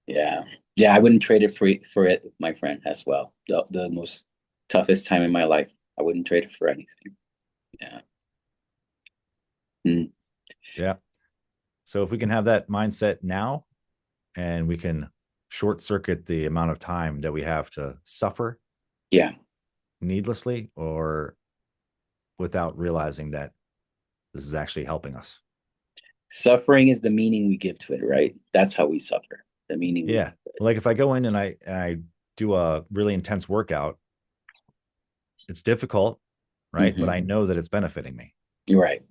Yeah. Yeah, I wouldn't trade it for it, my friend, as well. The most toughest time in my life. I wouldn't trade it for anything. Yeah. Mm. Yeah. So if we can have that mindset now, and we can short circuit the amount of time that we have to suffer Yeah. needlessly or without realizing that this is actually helping us. Suffering is the meaning we give to it, right? That's how we suffer. The meaning we Yeah. give to Like if I go in and I do a really intense workout, it's difficult, it. right? But I know that it's benefiting me. Right.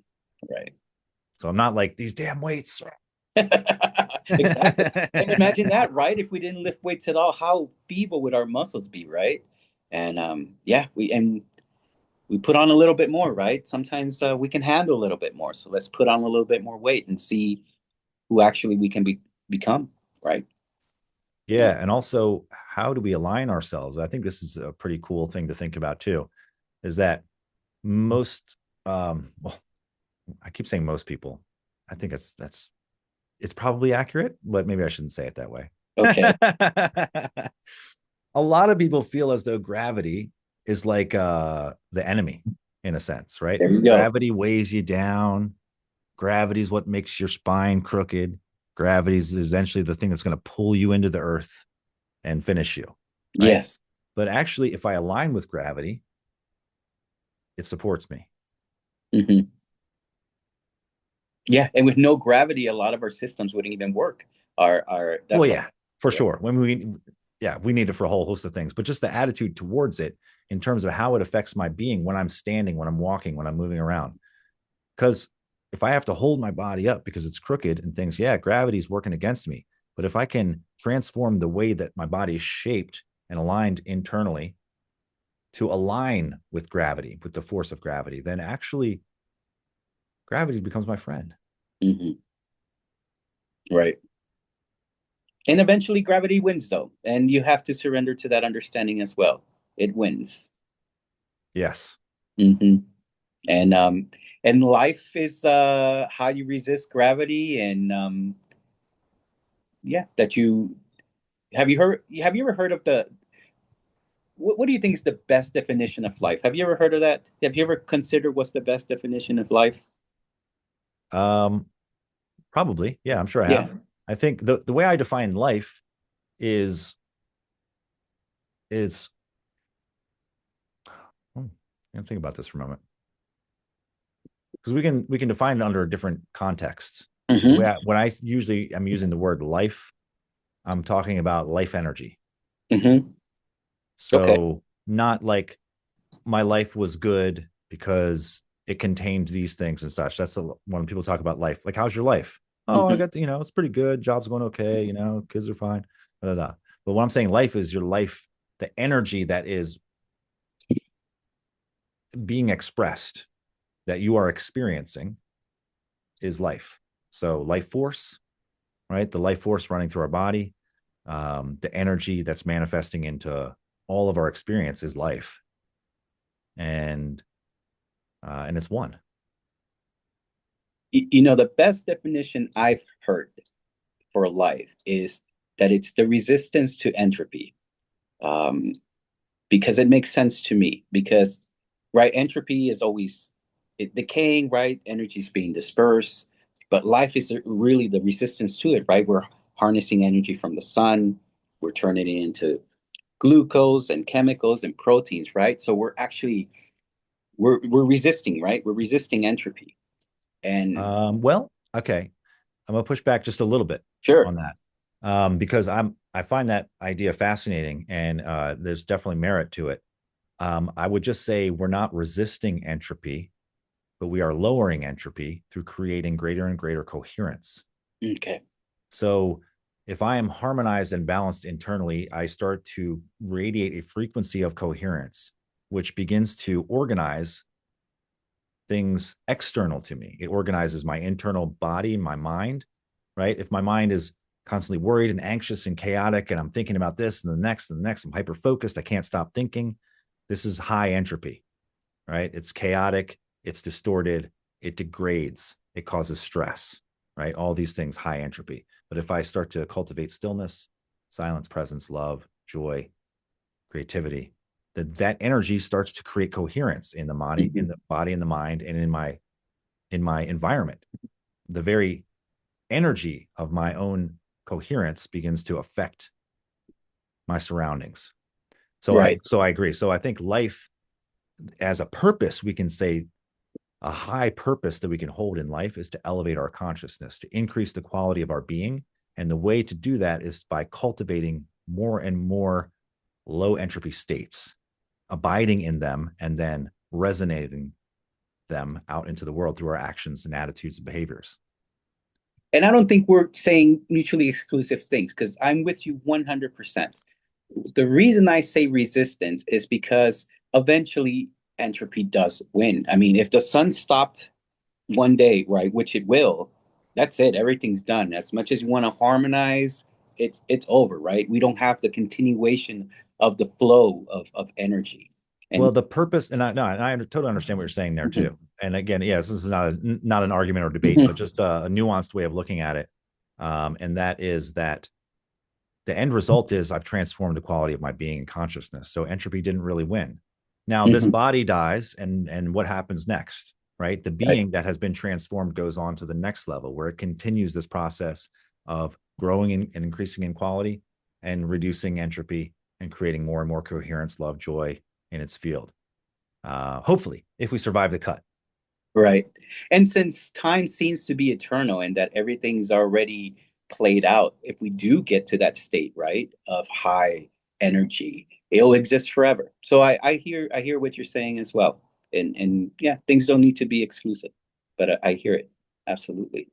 Right. So I'm not like these damn weights. Exactly. And imagine that, right? If we didn't lift weights at all, how feeble would our muscles be, right? And yeah, we put on a little bit more, right? Sometimes we can handle a little bit more. So let's put on a little bit more weight and see who actually we can become, right? Yeah. Yeah. And also, how do we align ourselves? I think this is a pretty cool thing to think about too, is that most, well, I keep saying most people. I think it's probably accurate, but maybe I shouldn't say it that way. Okay. A lot of people feel as though gravity is like the enemy in a sense, right? There you go. Gravity weighs you down. Gravity is what makes your spine crooked. Gravity is essentially the thing that's going to pull you into the earth and finish you, right? Yes. But actually, if I align with gravity, it supports me. Hmm. Yeah. And with no gravity, a lot of our systems wouldn't even work. Our Well, that's why. yeah, for Yeah. sure. Yeah, we need it for a whole host of things, but just the attitude towards it in terms of how it affects my being when I'm standing, when I'm walking, when I'm moving around. Because if I have to hold my body up because it's crooked and things, yeah, gravity's working against me. But if I can transform the way that my body is shaped and aligned internally to align with gravity, with the force of gravity, then actually gravity becomes my friend. Hmm. Right. And eventually gravity wins though. And you have to surrender to that understanding as well. It wins. Yes. Hmm. And life is how you resist gravity, and yeah, that you have you ever heard of the what do you think is the best definition of life? Have you ever heard of that? Have you ever considered what's the best definition of life? Um, Probably. Yeah, I'm sure I Yeah. have. I think the way I define life is is Think about this for a moment, because we can define it under different contexts. The way Mm-hmm. when I usually I'm using the word life, I'm talking about life energy. Mm-hmm. Okay. So not like my life was good because it contained these things and such. That's when people talk about life. Like, how's your life? Oh, I Mm-hmm. got, it's pretty good. Job's going okay. Kids are fine. Da, da, da. But what I'm saying, life is your life, the energy that is being expressed, that you are experiencing, is life. So, life force, right? The life force running through our body, the energy that's manifesting into all of our experience is life. And it's one. The best definition I've heard for life is that it's the resistance to entropy. Um, because it makes sense to me. Because, right, entropy is always decaying, right? Energy is being dispersed, but life is really the resistance to it, right? We're harnessing energy from the sun, we're turning it into glucose and chemicals and proteins, right? So we're resisting, right? We're resisting entropy. And Well, okay, I'm gonna push back just a little bit sure. on that, because I find that idea fascinating, and there's definitely merit to it. I would just say we're not resisting entropy, but we are lowering entropy through creating greater and greater coherence. Okay. So if I am harmonized and balanced internally, I start to radiate a frequency of coherence, which begins to organize things external to me. It organizes my internal body, my mind, right? If my mind is constantly worried and anxious and chaotic, and I'm thinking about this and the next and the next, I'm hyper focused, I can't stop thinking. This is high entropy, right? It's chaotic, it's distorted, it degrades, it causes stress, right? All these things, high entropy. But if I start to cultivate stillness, silence, presence, love, joy, creativity, that energy starts to create coherence in the body, Mhm. and the mind, and in my environment. The very energy of my own coherence begins to affect my surroundings. So I Right. so I agree. So I think life as a purpose, we can say a high purpose that we can hold in life is to elevate our consciousness, to increase the quality of our being. And the way to do that is by cultivating more and more low entropy states, abiding in them, and then resonating them out into the world through our actions and attitudes and behaviors. And I don't think we're saying mutually exclusive things because I'm with you 100%. The reason I say resistance is because eventually entropy does win. I mean, if the sun stopped one day, right, which it will, that's it. Everything's done. As much as you want to harmonize, it's over, right? We don't have the continuation of the flow of energy. Well, And the purpose, and I totally understand what you're saying there too. And again, yes, this is not an argument or debate, but just a nuanced way of looking at it. And that is that the end result is I've transformed the quality of my being and consciousness. So entropy didn't really win. Now this body dies, and what happens next? Right, the right. being that has been transformed goes on to the next level, where it continues this process of growing and increasing in quality, and reducing entropy, and creating more and more coherence, love, joy in its field. Hopefully, if we survive the cut. Right. And since time seems to be eternal and that everything's already played out, if we do get to that state, right, of high energy, it'll exist forever. So I hear what you're saying as well. And yeah, things don't need to be exclusive, but I hear it. Absolutely.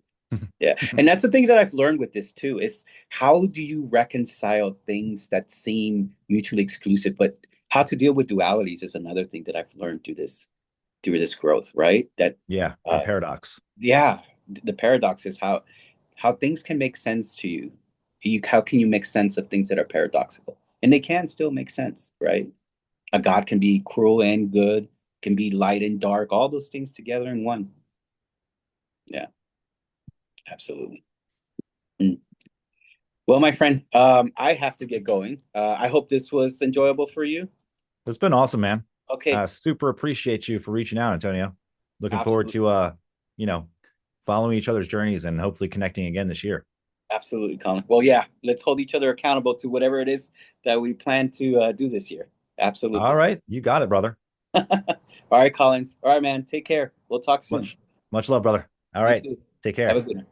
Yeah. And that's the thing that I've learned with this too, is how do you reconcile things that seem mutually exclusive, but how to deal with dualities is another thing that I've learned through this growth, right? That Yeah, the uh paradox. yeah, the paradox is how things can make sense to you. How can you make sense of things that are paradoxical? And they can still make sense, right? A God can be cruel and good, can be light and dark, all those things together in one. Yeah, absolutely. Mm. Well, my friend, I have to get going. I hope this was enjoyable for you. It's been awesome, man. Okay, Super appreciate you for reaching out, Antonio. Looking forward absolutely. to you know, following each other's journeys and hopefully connecting again this year. Absolutely, Colin. Well, yeah, let's hold each other accountable to whatever it is that we plan to do this year. All Absolutely. right, you got it, brother. All right, Collins. All right, man. Take care. We'll talk soon. Much love, brother. All You right. too. Take Have a care. good one.